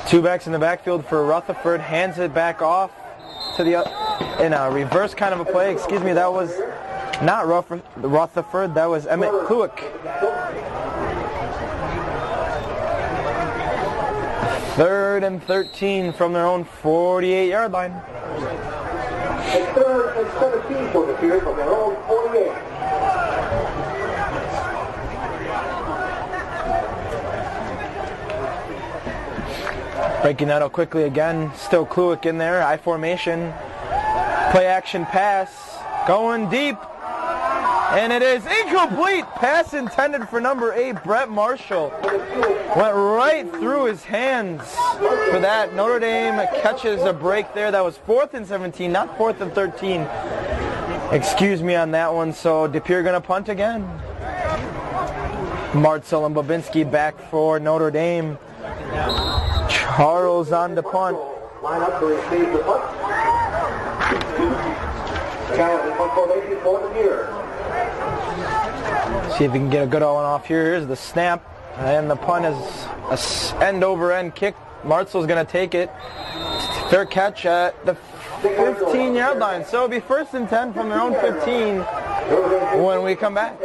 2 backs in the backfield for Rutherford. Hands it back off to the in a reverse kind of a play. Excuse me, that was not Rutherford. That was Emmett Kluick. 3rd and 13 from their own 48-yard line. It's 3rd and 17 for the Depere from their own 48. Breaking that out quickly again. Still Kluick in there. I formation. Play action pass. Going deep. And it is incomplete. Pass intended for number 8, Brett Marshall. Went right through his hands for that. Notre Dame catches a break there. That was 4th and 17, not 4th and 13. Excuse me on that one. So Depere going to punt again. Martzehl and Babinski back for Notre Dame. Charles on the punt. Line up to receive the punt. Challenge punt formation for the Depere. See if we can get a good one off here. Here's the snap. And the punt is a end-over-end kick. Martzehl's going to take it. Fair catch at the 15-yard line. So it'll be 1st and 10 from their own 15 when we come back.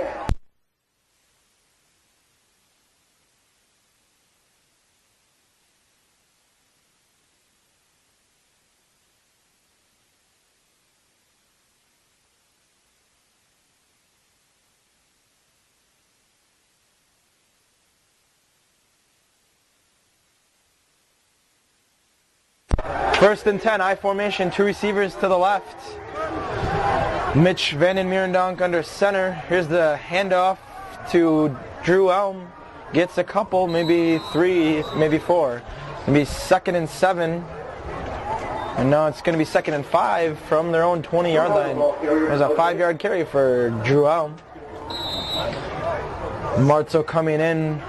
First and 10, I formation, 2 receivers to the left. Mitch Vandemere under center. Here's the handoff to Drew Elm. Gets a couple, maybe 3, maybe 4. Maybe 2nd and 7. And now it's going to be 2nd and 5 from their own 20-yard line. There's a 5-yard carry for Drew Elm. Martzehl coming in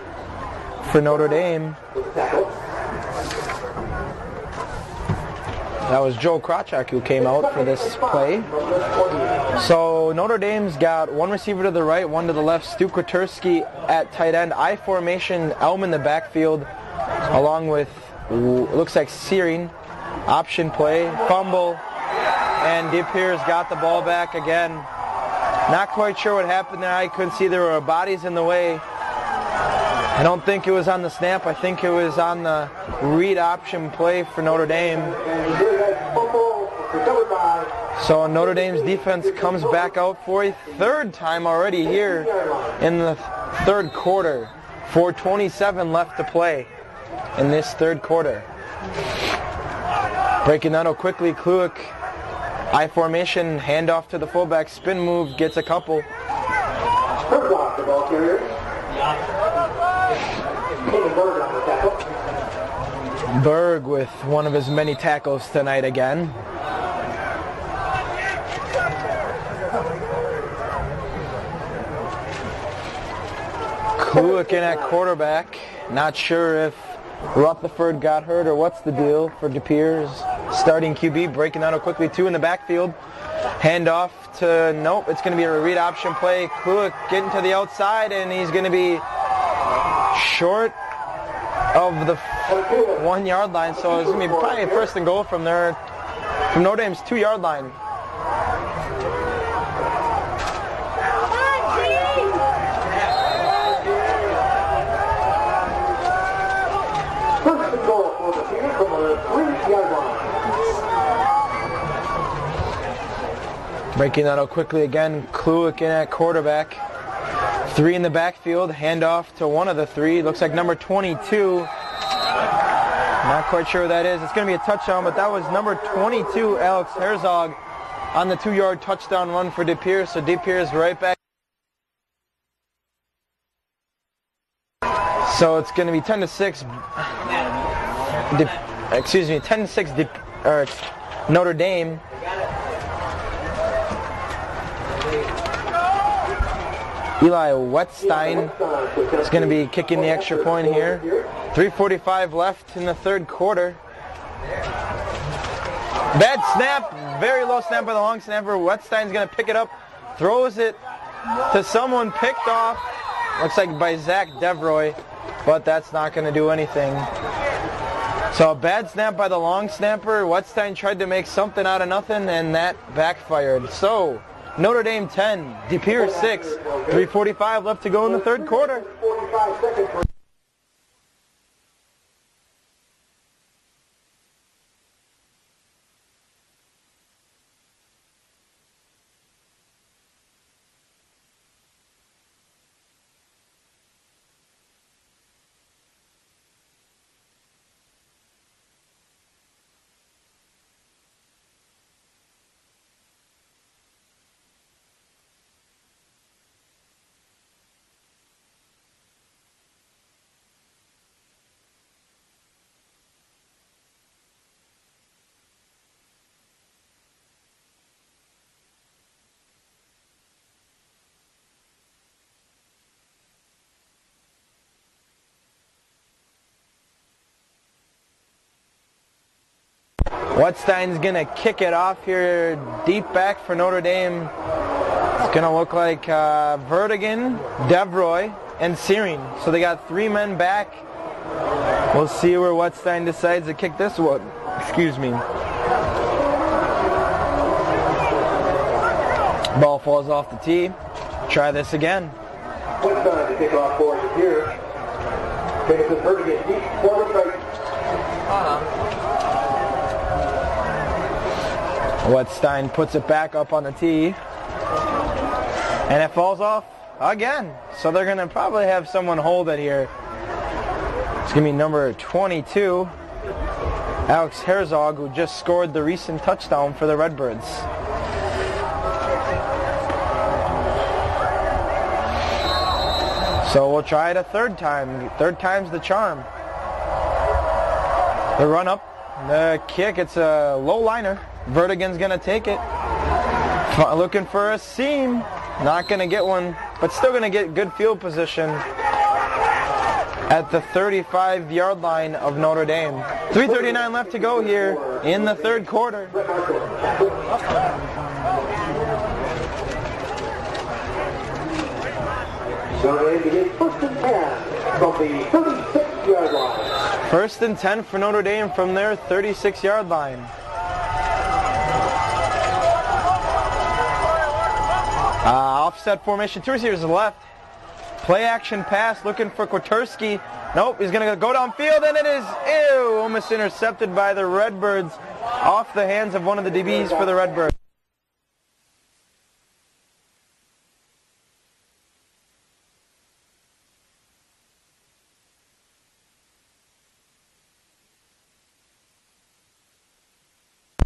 for Notre Dame. That was Joe Krawczak who came out for this play. So Notre Dame's got 1 receiver to the right, 1 to the left. Stu Kwaterski at tight end. I formation, Elm in the backfield, along with, looks like Searing. Option play, fumble, and Depere's got the ball back again. Not quite sure what happened there. I couldn't see, there were bodies in the way. I don't think it was on the snap. I think it was on the read option play for Notre Dame. So Notre Dame's defense comes back out for a 3rd time already here in the 3rd quarter. 4:27 left to play in this 3rd quarter. Breaking that out quickly, Kluick. I formation, handoff to the fullback, spin move, gets a couple. Berg with one of his many tackles tonight again. Kluick in at quarterback. Not sure if Rutherford got hurt or what's the deal for Depere's starting QB. Breaking out quickly, 2 in the backfield. Handoff to, nope, it's going to be a read option play. Kluick getting to the outside, and he's going to be short of the 1-yard line. So it's going to be probably a 1st and goal from there, from Notre Dame's 2-yard line. Breaking that out quickly again, Kluick in at quarterback. 3 in the backfield, handoff to one of the 3. Looks like number 22. Not quite sure who that is. It's going to be a touchdown, but that was number 22, Alex Herzog, on the 2-yard touchdown run for Depere. So Depere is right back. So it's going to be 10-6. excuse me, 10-6 Notre Dame. Eli Wettstein is going to be kicking the extra point here. 3:45 left in the third quarter. Bad snap, very low snap by the long snapper. Wettstein's going to pick it up, throws it to someone picked off. Looks like by Zach Devroy, but that's not going to do anything. So a bad snap by the long snapper. Wettstein tried to make something out of nothing, and that backfired. So Notre Dame 10, Depere 6, 3:45 left to go in the third quarter. Wettstein's going to kick it off here deep back for Notre Dame. It's going to look like Vertigan, Devroy, and Searing. So they got 3 men back. We'll see where Wettstein decides to kick this one. Excuse me. Ball falls off the tee. Try this again. Wettstein to kick off for us here. Takes the Vertigan deep corner right. Wettstein puts it back up on the tee, and it falls off again. So they're going to probably have someone hold it here. It's going to be number 22, Alex Herzog, who just scored the recent touchdown for the Redbirds. So we'll try it a third time. Third time's the charm. The run up, the kick, it's a low liner. Vertigan's going to take it. Looking for a seam. Not going to get one, but still going to get good field position at the 35-yard line of Notre Dame. 3:39 left to go here in the third quarter. Notre Dame begins first and 10 from the 36-yard line. First and 10 for Notre Dame from their 36-yard line. Offset formation, 2 receivers left. Play action pass, looking for Koturski. Nope, he's going to go downfield, and it is, almost intercepted by the Redbirds off the hands of one of the DBs for the Redbirds.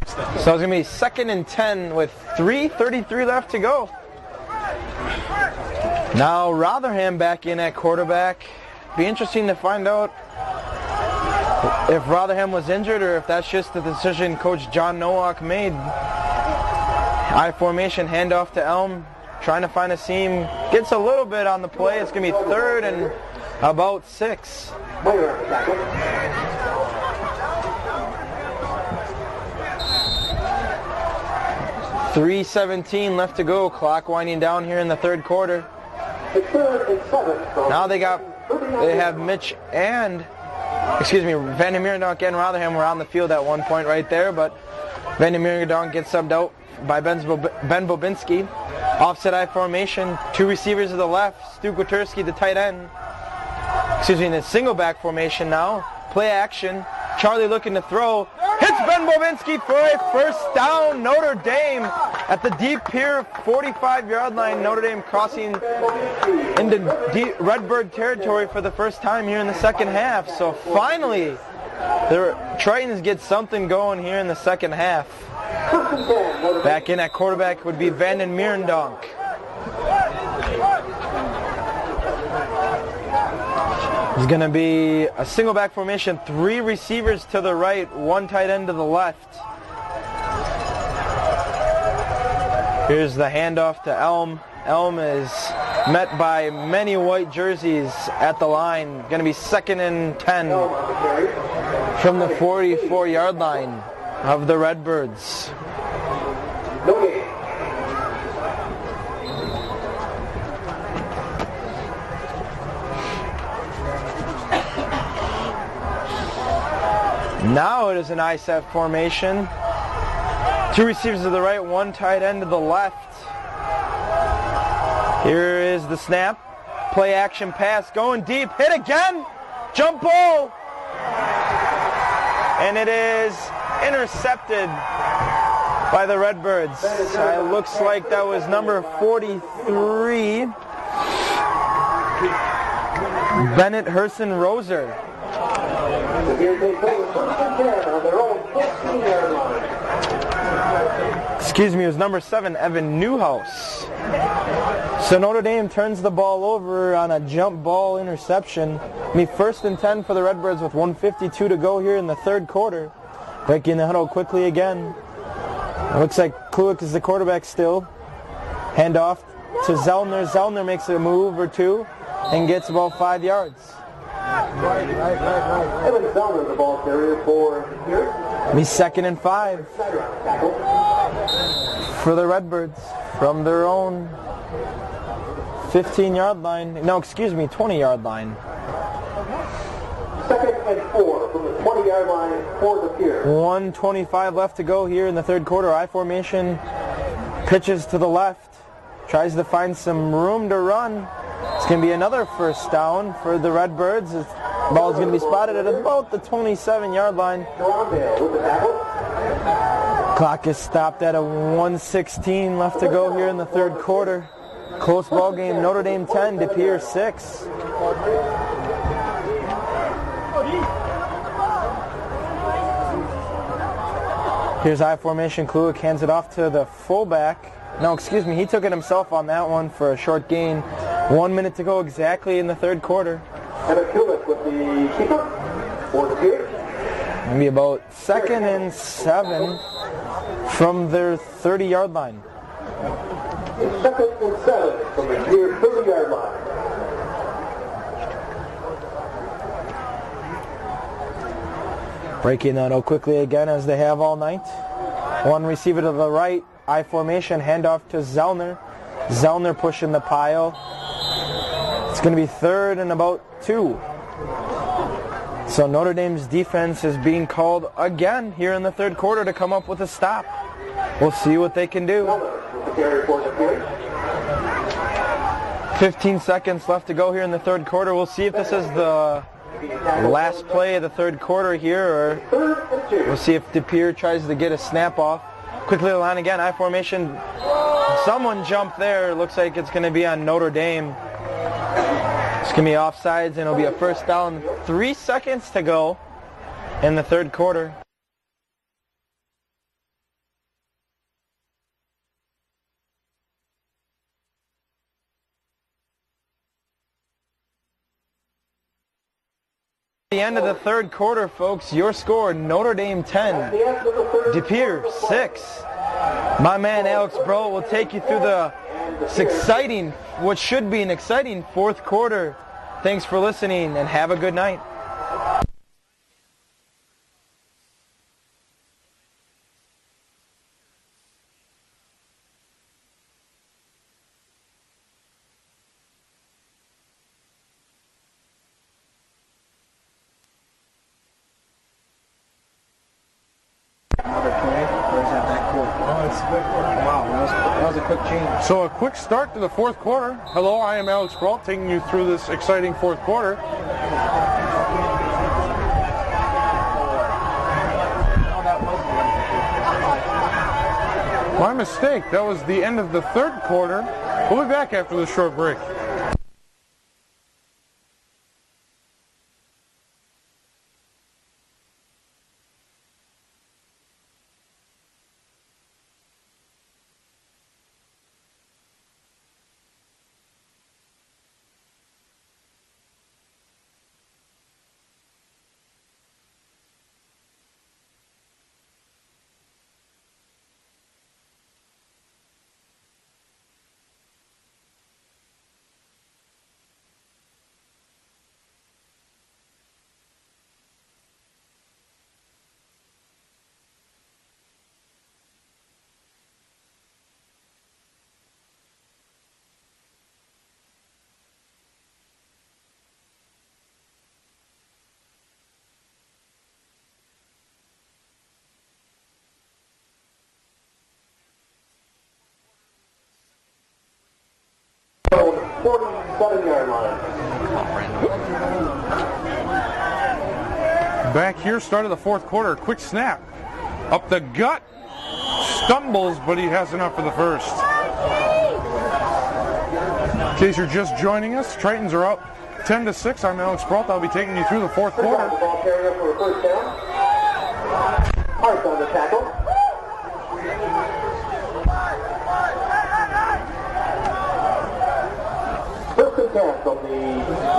So it's going to be 2nd and 10 with 3:33 left to go. Now Rotherham back in at quarterback. Be interesting to find out if Rotherham was injured or if that's just the decision Coach John Nowak made. I formation, handoff to Elm, trying to find a seam. Gets a little bit on the play. It's going to be 3rd and about 6. 3:17 left to go. Clock winding down here in the third quarter. Now they have Mitch and, Vandemere and Rotherham were on the field at one point right there, but Vandemere gets subbed out by Ben Bobinski. Offset I formation, 2 receivers to the left, Stu Koturski, the tight end. In a single back formation now. Play action, Charlie looking to throw. Hits Ben Bobinski for a first down. Notre Dame at the Depere 45-yard line. Notre Dame crossing into Redbird territory for the first time here in the second half. So finally, the Tritons get something going here in the second half. Back in at quarterback would be Vandemere. It's going to be a single back formation, 3 receivers to the right, 1 tight end to the left. Here's the handoff to Elm. Elm is met by many white jerseys at the line. Going to be 2nd and 10 from the 44-yard line of the Redbirds. Now it is an I-set formation. 2 receivers to the right, 1 tight end to the left. Here is the snap. Play action pass going deep. Hit again. Jump ball. And it is intercepted by the Redbirds. It looks like that was number 43, Bennett Herson Roser. Excuse me, it was number 7, Evan Newhouse. So Notre Dame turns the ball over on a jump ball interception. Be 1st and 10 for the Redbirds with 1:52 to go here in the 3rd quarter. Breaking the huddle quickly again. It looks like Kluik is the quarterback still. Handoff to Zellner. Zellner makes a move or 2 and gets about 5 yards. Evan Zellner, the ball carrier for here. Be 2nd and 5 for the Redbirds from their own 15-yard line. No, excuse me, 20-yard line. 2nd and 4 from the 20-yard line for the Pier. 1:25 left to go here in the 3rd quarter. I formation. Pitches to the left. Tries to find some room to run. It's going to be another 1st down for the Redbirds. The ball is going to be spotted at about the 27-yard line. Clock is stopped at a 1:16 left to go here in the 3rd quarter. Close ball game. Notre Dame 10, Depere 6. Here's I formation. Kluik hands it off to the fullback. No, excuse me, he took it himself on that one for a short gain. 1 minute to go exactly in the 3rd quarter. And a Kulik with the keeper for the Pier. Maybe about 2nd and 7 from their 30-yard line. 2nd and 7 from the Pier 30-yard line. Breaking that out quickly again as they have all night. 1 receiver to the right. I formation, handoff to Zellner. Zellner pushing the pile. It's going to be 3rd and about 2. So Notre Dame's defense is being called again here in the 3rd quarter to come up with a stop. We'll see what they can do. 15 seconds left to go here in the 3rd quarter. We'll see if this is the last play of the 3rd quarter here, or we'll see if Depere tries to get a snap off. Quickly the line again, I formation. Someone jumped there. Looks like it's going to be on Notre Dame. It's going to be offsides, and it'll be a 1st down. 3 seconds to go in the 3rd quarter. The end of the 3rd quarter, folks. Your score, Notre Dame 10, Depere 6. My man Alex Bro will take you through this exciting, what should be an exciting 4th quarter. Thanks for listening, and have a good night. So a quick start to the 4th quarter. Hello, I am Alex Brault, taking you through this exciting 4th quarter. My mistake, that was the end of the 3rd quarter. We'll be back after this short break. 47-yard line. Back here, start of the fourth quarter. Quick snap. Up the gut. Stumbles, but he has enough for the first. In case you're just joining us, Tritons are up 10-6. I'm Alex Brault. I'll be taking you through the fourth quarter. The ball carrier for a first down. Hart on the tackle. First and 10 from the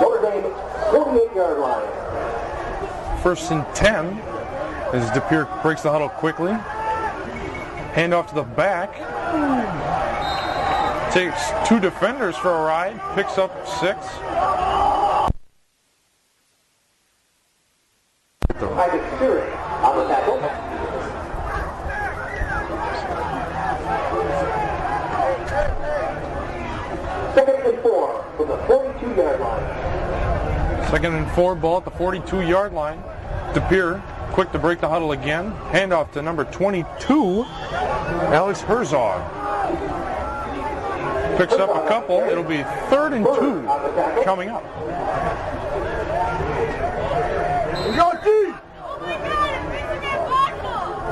Notre Dame 48-yard line. First and 10 as Depere breaks the huddle quickly. Hand off to the back. Takes two defenders for a ride. Picks up 6. Isaac Fury on the tackle. Second and 4 from the 42-yard line. Second and 4, ball at the 42-yard line. Depere quick to break the huddle again. Handoff to number 22, Alex Herzog. Picks up a couple. It'll be 3rd and 2 coming up.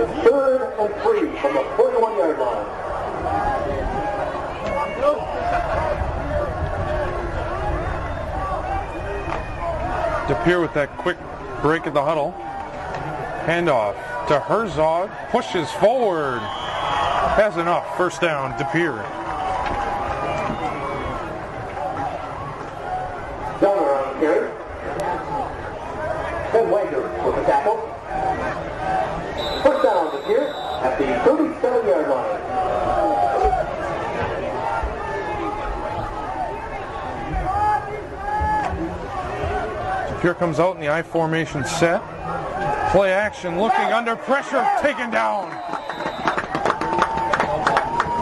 It's 3rd and 3 from the 41-yard line. Depere with that quick break at the huddle. Handoff to Herzog. Pushes forward. Has enough. First down, Depere. Donner on the carry. Ben Wagner with the tackle. First down Depere at the 37-yard line. Depere comes out in the I formation set. Play action, looking under pressure, taken down.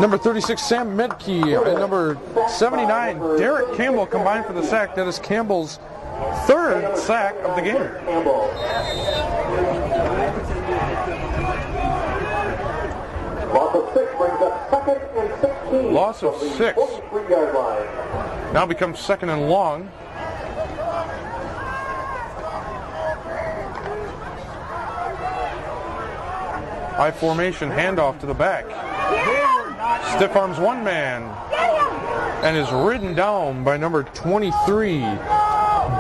Number 36, Sam Medke, and number 79, Derek Campbell combined for the sack. That is Campbell's 3rd sack of the game. Loss of 6 brings up 2nd and 16. Loss of 6. 43-yard line. Now becomes 2nd and long. I formation, handoff to the back. Stiff arms one man and is ridden down by number 23,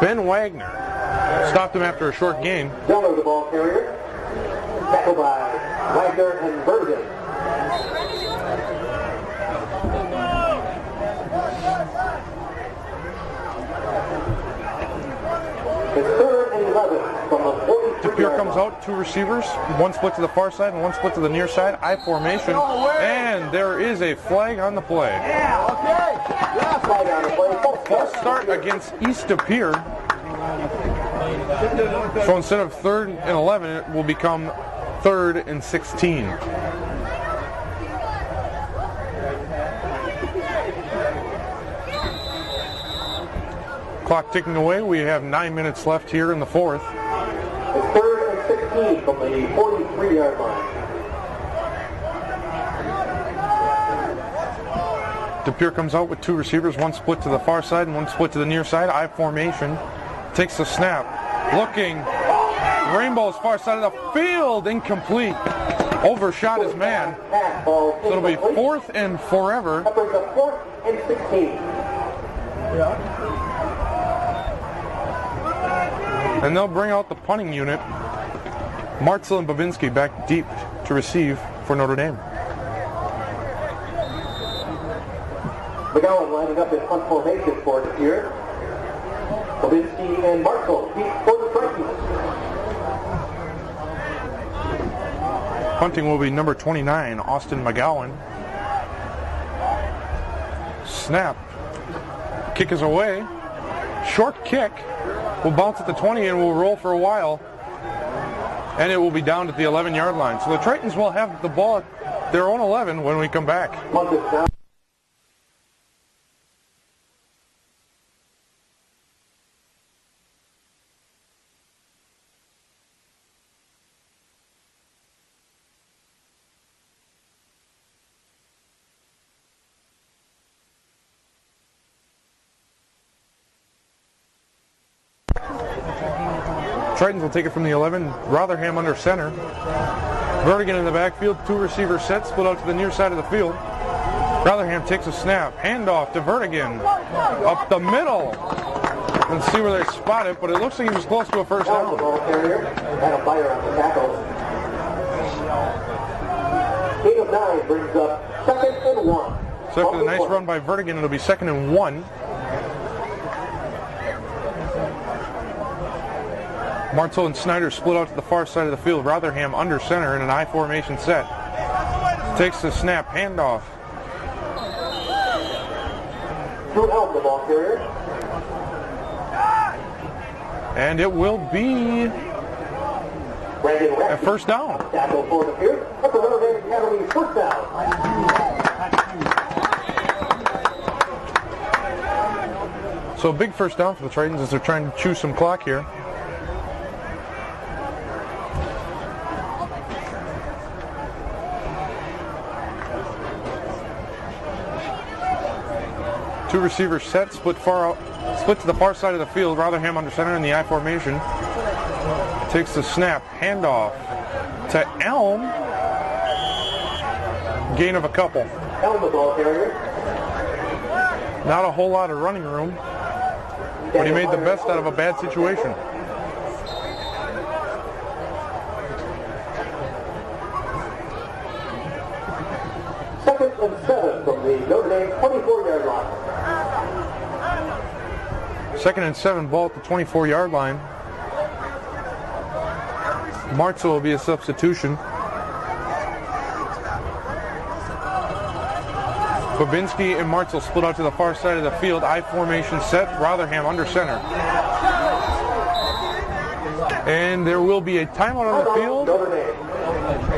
Ben Wagner. Stopped him after a short gain. Donner the ball carrier. Tackled by Wagner and Bergen. It's 3rd and 11 from the 43. Depere comes out, 2 receivers, 1 split to the far side and 1 split to the near side. I formation, and there is a flag on the play. Flag on the play. False start against East Depere. So instead of 3rd and 11, it will become 3rd and 16. Clock ticking away. We have 9 minutes left here in the fourth. It's 3rd and 16 from the 43-yard line. Depere comes out with 2 receivers, 1 split to the far side and 1 split to the near side. I formation. Takes the snap. Looking. Rainbow's far side of the field. Incomplete. Overshot his man. So it'll be 4th and forever. That brings up 4th and 16. And they'll bring out the punting unit. Martzehl and Babinski back deep to receive for Notre Dame. McGowan lining up in punt formation for it here. Babinski and Martzehl deep for the Tritons. Punting will be number 29, Austin McGowan. Snap. Kick is away. Short kick. Will bounce at the 20 and will roll for a while. And it will be down at the 11-yard line. So the Tritons will have the ball at their own 11 when we come back. Punt is down. Tritons will take it from the 11. Rotherham under center. Vertigan in the backfield. 2 receivers set. Split out to the near side of the field. Rotherham takes a snap. Handoff to Vertigan. Up the middle. Let's see where they spot it, but it looks like he was close to a first down. The ball carrier had a fire on the tackle. 8 of 9 brings up 2nd and 1. So after the nice run by Vertigan, it'll be 2nd and 1. Martzehl and Snyder split out to the far side of the field. Rotherham under center in an I formation set. Takes the snap, handoff. Through Elm, the ball carrier. And it will be a first down. Tackle for the field. That's the Notre Dame Academy first down. So a big first down for the Tritons as they're trying to chew some clock here. Two receivers set, split to the far side of the field. Rotherham under center in the I formation. Takes the snap, handoff to Elm. Gain of a couple. Elm, the ball carrier. Not a whole lot of running room, but he made the best out of a bad situation. Second and 7 from the Notre Dame 24-yard line. 2nd and 7, ball at the 24-yard line. Martzehl will be a substitution. Babinski and Martzehl split out to the far side of the field. I formation set. Rotherham under center. And there will be a timeout on the field.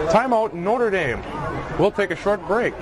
Timeout Notre Dame. We'll take a short break.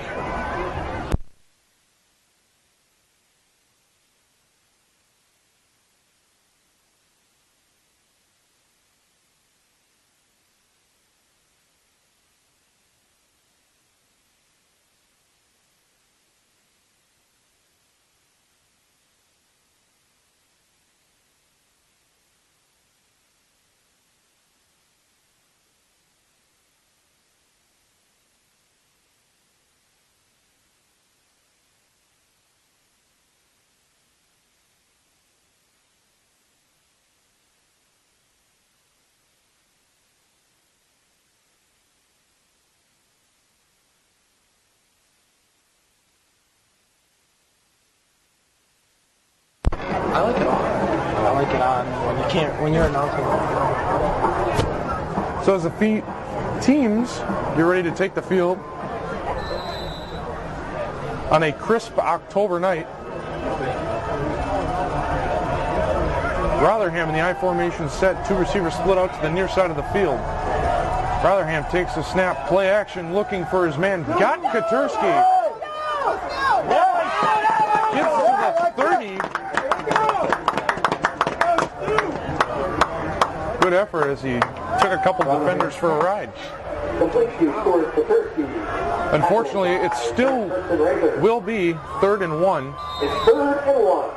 I like it on. I like it on when you're announcing. So as the teams get ready to take the field on a crisp October night, Rotherham in the I formation set. 2 receivers split out to the near side of the field. Rotherham takes a snap, play action, looking for his man. Got Katurski. Gets to the 30. Good effort as he took a couple defenders for a ride. Unfortunately, it still will be 3rd and 1. It's 3rd and 1.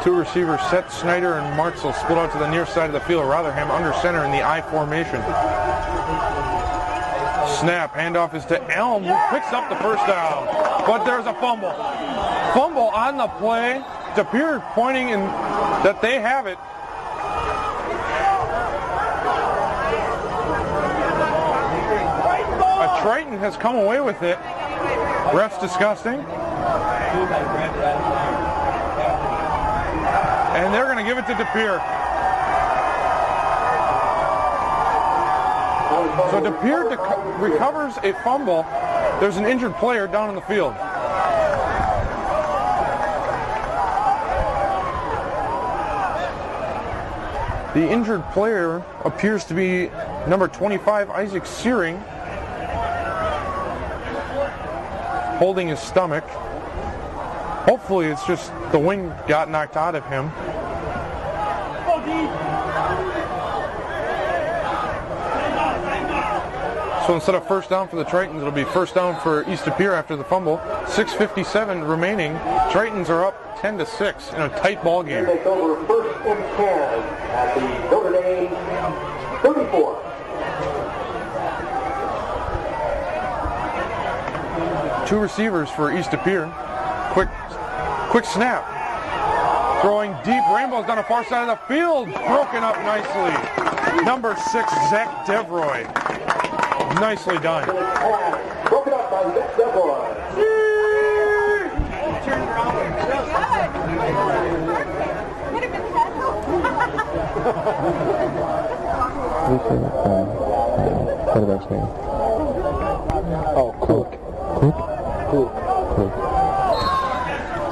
Two receivers set. Snyder and Martzehl split out to the near side of the field. Rotherham under center in the I formation. Snap, handoff is to Elm, who picks up the first down. But there's a fumble. Fumble on the play. Depere pointing in that they have it. A Triton has come away with it. Ref's disgusting. And they're going to give it to Depere. So Depere recovers a fumble. There's an injured player down in the field. The injured player appears to be number 25, Isaac Searing, holding his stomach. Hopefully it's just the wind got knocked out of him. So instead of first down for the Tritons, it'll be first down for East Depere after the fumble. 6:57 remaining. Tritons are up 10-6 in a tight ball game. Take over first and 10 at the Notre Dame 34. Two receivers for East Depere. Quick snap. Throwing deep. Rainbow's down the far side of the field. Broken up nicely. Number 6, Zach Devroy. Nicely done. Broken up by Zach Devroy. Quarterback's name. Oh, Cook. Cook.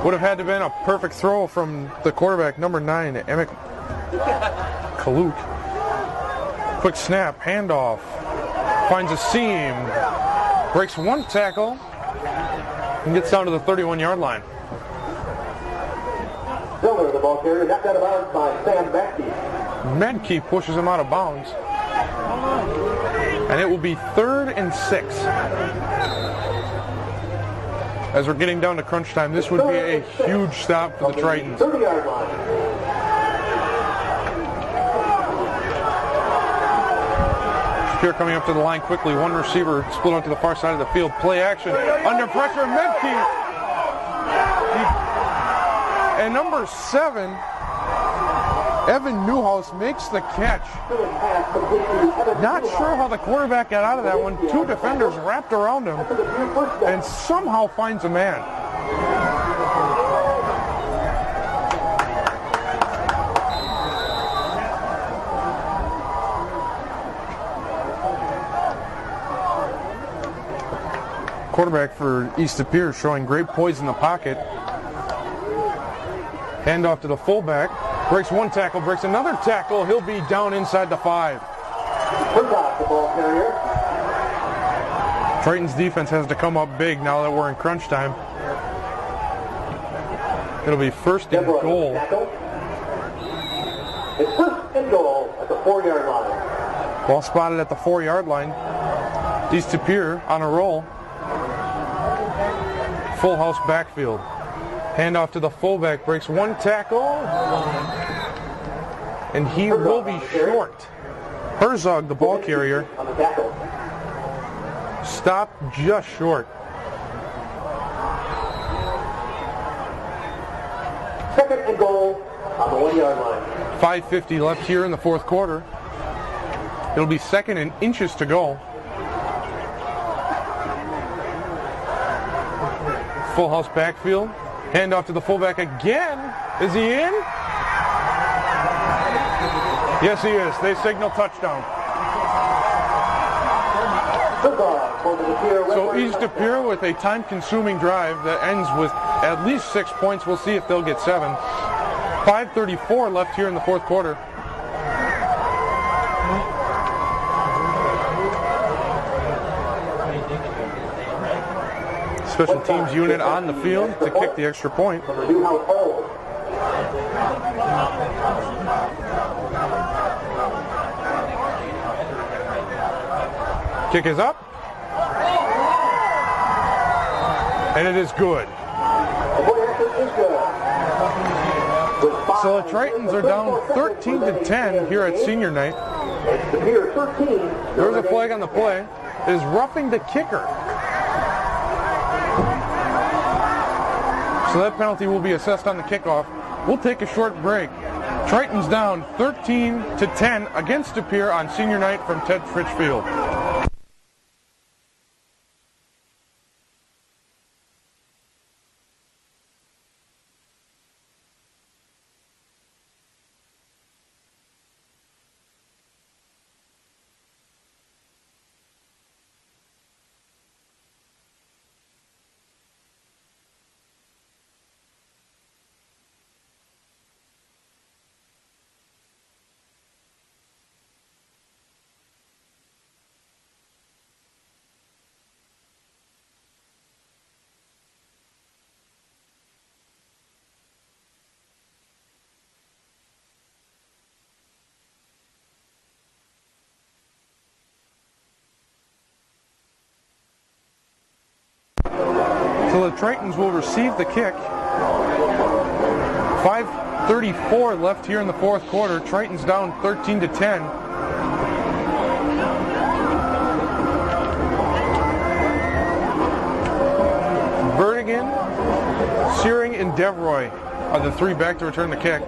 Would have had to have been a perfect throw from the quarterback, number 9, Emick Kaluk. Quick snap, handoff. Finds a seam. Breaks one tackle. And gets down to the 31-yard line. Zellner, the ball carrier, knocked out of bounds by Sam Becky. Medkey pushes him out of bounds. And it will be 3rd and 6. As we're getting down to crunch time, this would be a huge stop for the Tritons. 30-yard line. Depere coming up to the line quickly. One receiver split onto the far side of the field. Play action. Under pressure, Medkey. And number 7, Evan Newhouse makes the catch. Not sure how the quarterback got out of that one. Two defenders wrapped around him and somehow finds a man. Quarterback for East Depere showing great poise in the pocket. Handoff to the fullback. Breaks one tackle, breaks another tackle. He'll be down inside the 5. Murdoch, the ball carrier. Tritons defense has to come up big now that we're in crunch time. It'll be first and goal. It's first and goal at the 4-yard line. Ball spotted at the 4-yard line. East Depere on a roll. Full house backfield. Handoff to the fullback, breaks one tackle, and he will be short. Herzog, the ball carrier, On the tackle. stopped just short. Second and goal on the 1-yard line. 5:50 left here in the fourth quarter. It'll be 2nd and inches to go. Full house backfield. Handoff to the fullback again. Is he in? Yes, he is. They signal touchdown. So East Depere with a time-consuming drive that ends with at least 6 points. We'll see if they'll get 7. 5:34 left here in the fourth quarter. Special teams unit on the field to kick the extra point. Kick is up. And it is good. So the Tritons are down 13-10 here at senior night. There's a flag on the play. It is roughing the kicker. So that penalty will be assessed on the kickoff. We'll take a short break. Tritons down 13-10 against Depere on senior night from Ted Fritsch Field. So the Tritons will receive the kick. 5:34 left here in the fourth quarter. Tritons down 13-10. Vertigan, Searing, and Devroy are the three back to return the kick.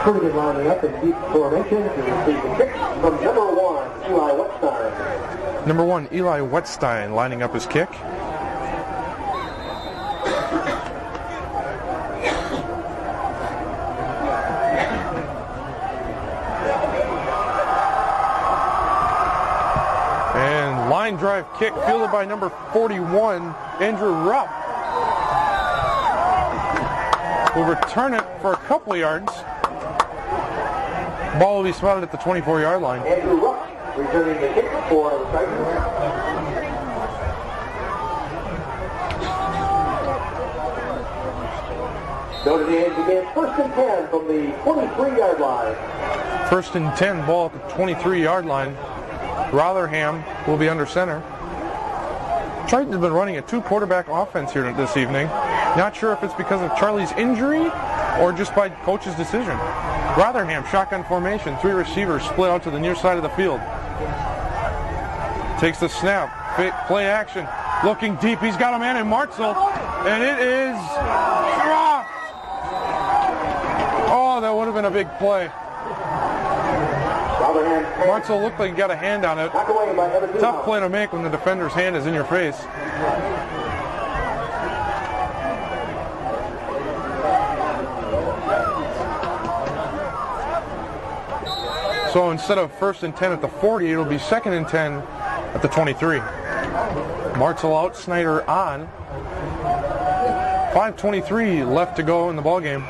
Vertigan lining up in deep formation to receive the kick from number 1, Eli Wetstein. Number 1, Eli Wetstein lining up his kick. And line drive kick fielded by number 41, Andrew Rupp. Will return it for a couple of yards. Ball will be spotted at the 24-yard line. Andrew Rupp returning the kick for the Tritons. Notre Dame begins 1st and 10 from the 23-yard line. 1st and 10, ball at the 23-yard line. Rotherham will be under center. Tritons have been running a two-quarterback offense here this evening. Not sure if it's because of Charlie's injury or just by coach's decision. Rotherham, shotgun formation, three receivers split out to the near side of the field. Takes the snap, play action, looking deep. He's got a man in Martzehl, and it is dropped. Oh, that would have been a big play. Martzehl looked like he got a hand on it. Tough play to make when the defender's hand is in your face. So instead of 1st and 10 at the 40, it'll be 2nd and 10 at the 23. Martzehl out, Snyder on. 5:23 left to go in the ballgame.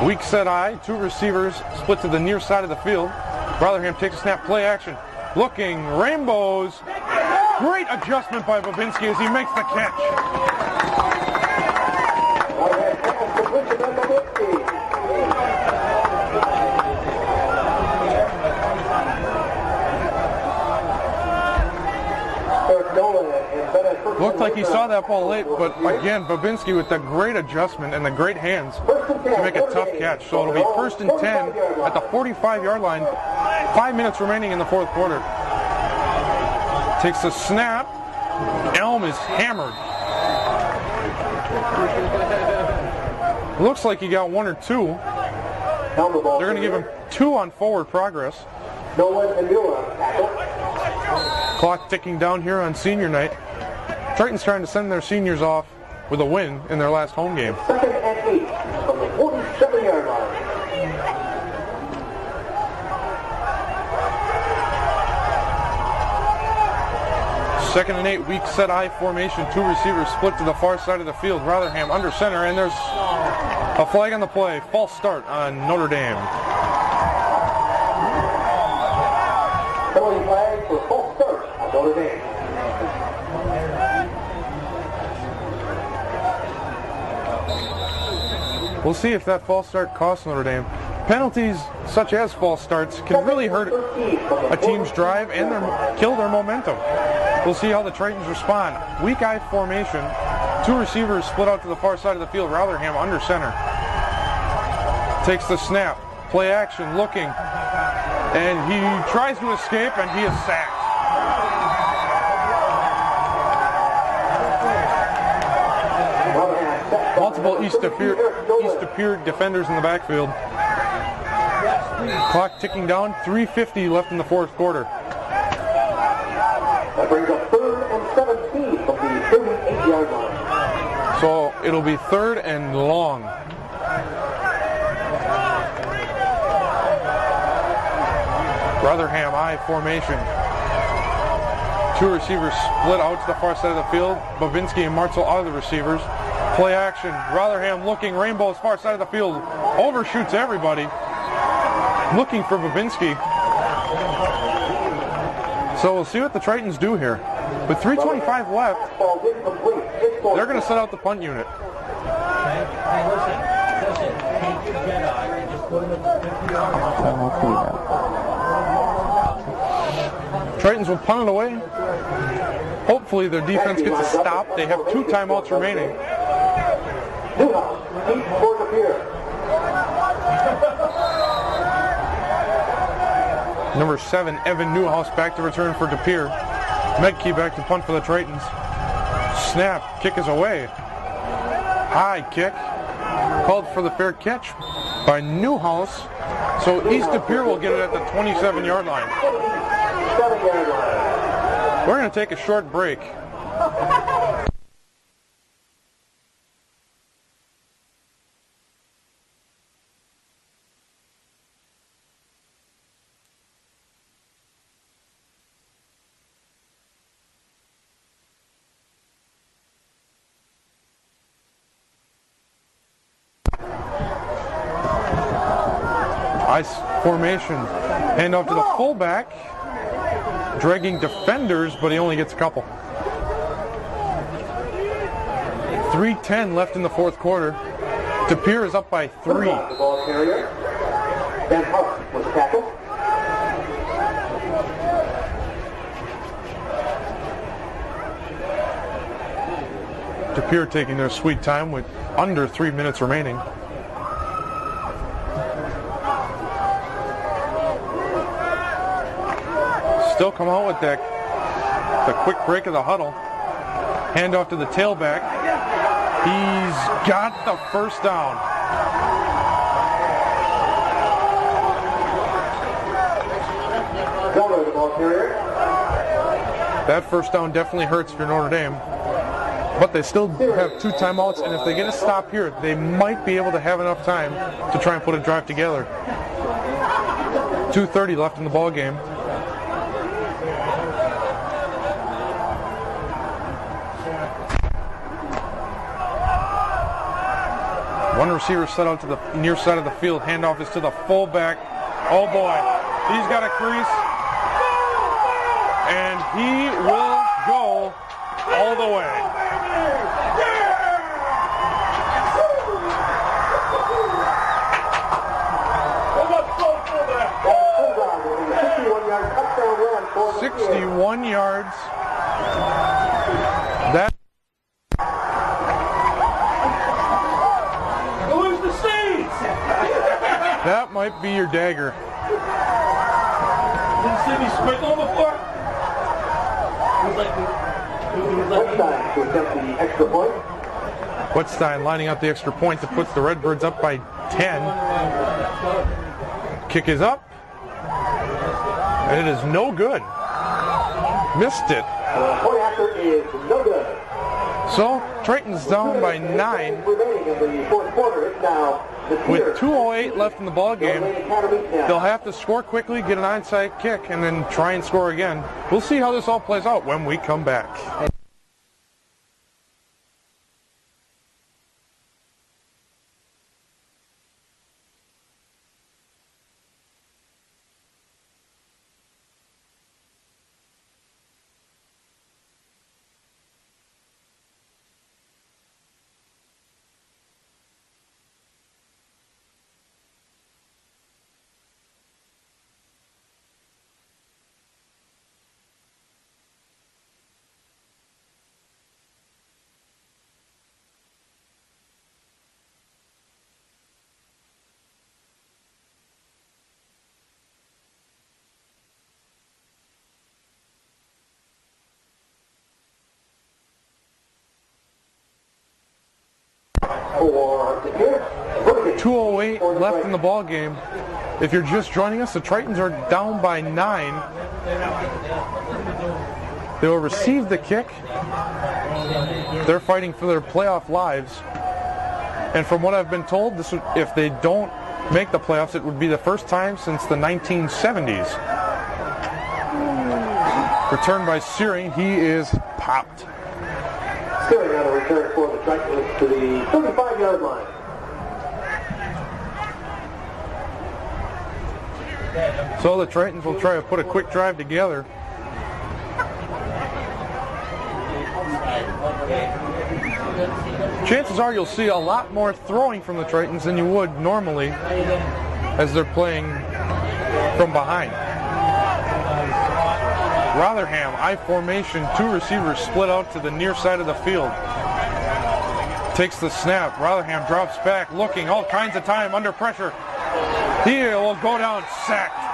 Weak set eye, two receivers split to the near side of the field. Rotherham takes a snap, play action. Looking, rainbows. Great adjustment by Babinski as he makes the catch. Looked like he saw that ball late, but again, Babinski with the great adjustment and the great hands to make a tough catch. So it'll be 1st and 10 at the 45-yard line. 5 minutes remaining in the fourth quarter. Takes the snap. Elm is hammered. Looks like he got one or two. They're going to give him 2 on forward progress. Clock ticking down here on senior night. Tritons trying to send their seniors off with a win in their last home game. 2nd and 8 from the 47-yard line. Second and 8, weak set eye formation. Two receivers split to the far side of the field. Rotherham under center, and there's a flag on the play. False start on Notre Dame. Penalty flag for false start on Notre Dame. We'll see if that false start costs Notre Dame. Penalties such as false starts can really hurt a team's drive and kill their momentum. We'll see how the Tritons respond. Weak eye formation. Two receivers split out to the far side of the field. Rotherham under center. Takes the snap. Play action, looking. And he tries to escape, and he is sacked. Multiple East Depere defenders in the backfield. Clock ticking down, 3:50 left in the fourth quarter. That brings up 3rd and 17 from the 38-yard line. So it'll be 3rd and long. Rotherham I formation. Two receivers split out to the far side of the field. Babinski and Martzehl are the receivers. Play action. Rotherham looking. Rainbow's far side of the field. Overshoots everybody. Looking for Babinski. So we'll see what the Tritons do here. With 3:25 left, they're going to set out the punt unit. I'll see that. Tritons will punt it away. Hopefully their defense gets a stop. They have 2 timeouts remaining. Newhouse, deep for Depere. Number 7, Evan Newhouse, back to return for Depere. Medkey back to punt for the Tritons. Snap, kick is away. High kick, called for the fair catch by Newhouse. So East Depere will get it at the 27-yard line. 7-yard line. We're going to take a short break. Ice formation. Hand off to the fullback. Dragging defenders, but he only gets a couple. 3:10 left in the fourth quarter. Depere is up by 3. The ball carrier. Ben Hart was tackled. Depere taking their sweet time with under 3 minutes remaining. Still come out with the quick break of the huddle. Hand off to the tailback. He's got the first down. Zeller, the ball carrier. That first down definitely hurts for Notre Dame. But they still have 2 timeouts, and if they get a stop here, they might be able to have enough time to try and put a drive together. 2:30 left in the ball game. One receiver set out to the near side of the field. Handoff is to the fullback. Oh boy, he's got a crease. And he will go all the way. Touchdown run for 61 yards. That That might be your dagger. Didn't see me sprinkle before? Wetstein to attempt the extra point. Wetstein lining up the extra point that puts the Redbirds up by 10. Kick is up. And it is no good. Missed it. Point after is no good. So, Tritons down by 9. Remaining in the fourth quarter. It's now with 2:08 left in the ball game. They'll have to score quickly, get an onside kick, and then try and score again. We'll see how this all plays out when we come back. For Depere. 2:08 left in the ball game. If you're just joining us, the Tritons are down by 9. They will receive the kick. They're fighting for their playoff lives. And from what I've been told, this would, if they don't make the playoffs, it would be the first time since the 1970s. Return by Searing. He is popped. Searing on a return for the Tritons to the 35-yard line. So the Tritons will try to put a quick drive together. Chances are you'll see a lot more throwing from the Tritons than you would normally as they're playing from behind. Rotherham, I formation, 2 receivers split out to the near side of the field. Takes the snap. Rotherham drops back, looking all kinds of time under pressure. He will go down sacked.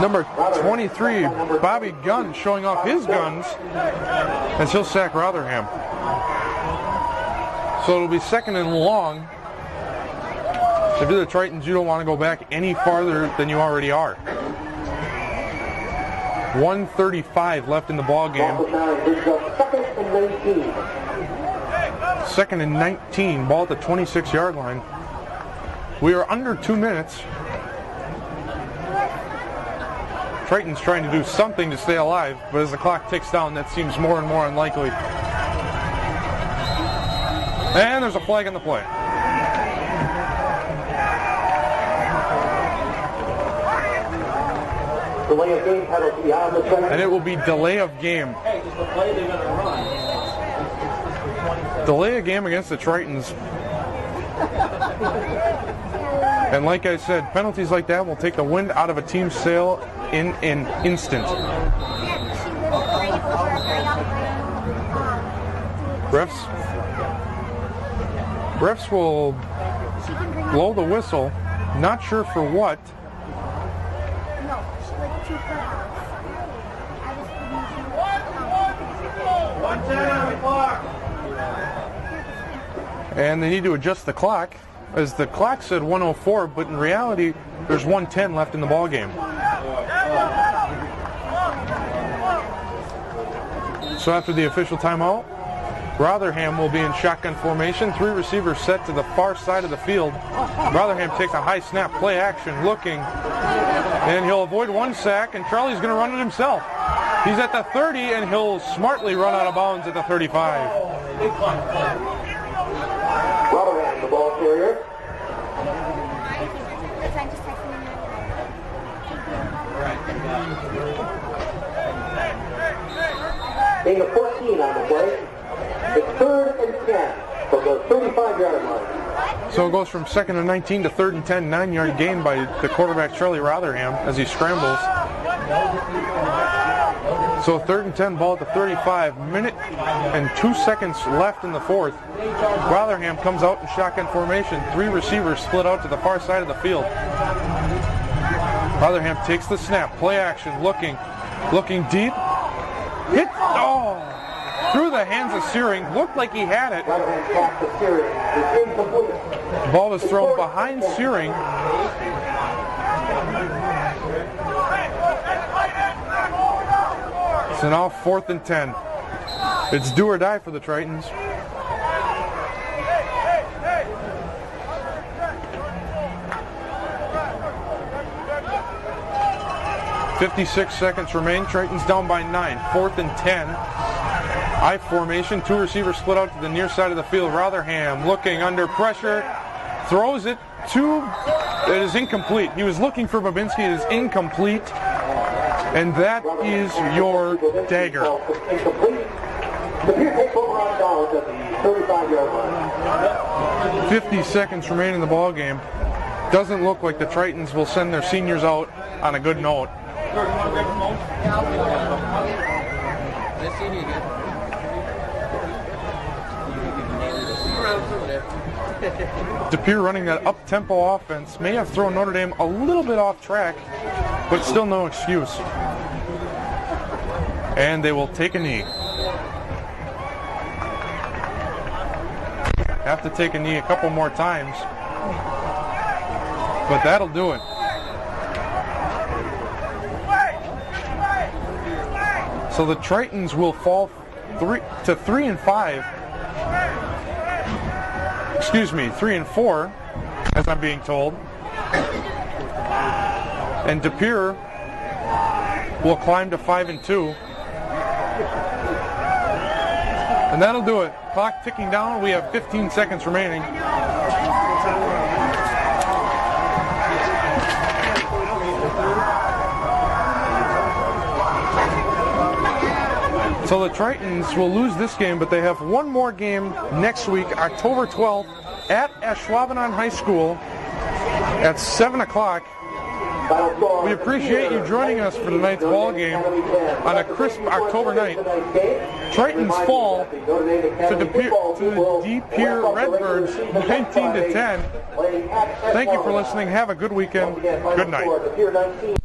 Number 23, Bobby Gunn, showing off his guns as he'll sack Rotherham. So it'll be 2nd and long. If you're the Tritons, you don't want to go back any farther than you already are. 1:35 left in the ball game. 2nd and 19, ball at the 26-yard line. We are under 2 minutes. Tritons trying to do something to stay alive, but as the clock ticks down, that seems more and more unlikely. And there's a flag on the play. Delay of game penalty on the Tritons. And it will be delay of game. Delay of game against the Tritons. And like I said, penalties like that will take the wind out of a team's sail in an instant. Refs will blow the whistle. Not sure for what. And they need to adjust the clock, as the clock said 1:04, but in reality, there's 1:10 left in the ball game. So after the official timeout, Rotherham will be in shotgun formation. 3 receivers set to the far side of the field. Rotherham takes a high snap, play action, looking, and he'll avoid 1 sack, and Charlie's going to run it himself. He's at the 30, and he'll smartly run out of bounds at the 35. Rotherham, the ball carrier. Being a 14 on the play. It's 3rd and 10 from the 35-yard line. So it goes from 2nd and 19 to 3rd and 10, 9-yard gain by the quarterback Charlie Rotherham as he scrambles. So 3rd and 10, ball at the 35, minute and 2 seconds left in the 4th. Rotherham comes out in shotgun formation, 3 receivers split out to the far side of the field. Rotherham takes the snap, play action, looking deep, hit, through the hands of Searing, looked like he had it. The ball was thrown behind Searing. So now 4th and 10. It's do or die for the Tritons. .56 seconds remain. Tritons down by 9. 4th and 10. I formation. 2 receivers split out to the near side of the field. Rotherham looking under pressure. Throws it to... It is incomplete. He was looking for Babinski. It is incomplete. And that is your dagger. 50 seconds remain in the ball game. Doesn't look like the Tritons will send their seniors out on a good note. Depere running that up-tempo offense may have thrown Notre Dame a little bit off track, but still no excuse. And they will take a knee. Have to take a knee a couple more times, but that'll do it. So the Tritons will fall 3 and 5. Excuse me, 3 and 4, as I'm being told. And Depere will climb to 5 and 2. And that'll do it. Clock ticking down. We have 15 seconds remaining. So the Tritons will lose this game, but they have one more game next week, October 12th, at Ashwaubenon High School at 7 o'clock. We appreciate you joining us for tonight's ball game on a crisp October night. Tritons fall to the Depere Redbirds 19-10. Thank you for listening. Have a good weekend. Good night.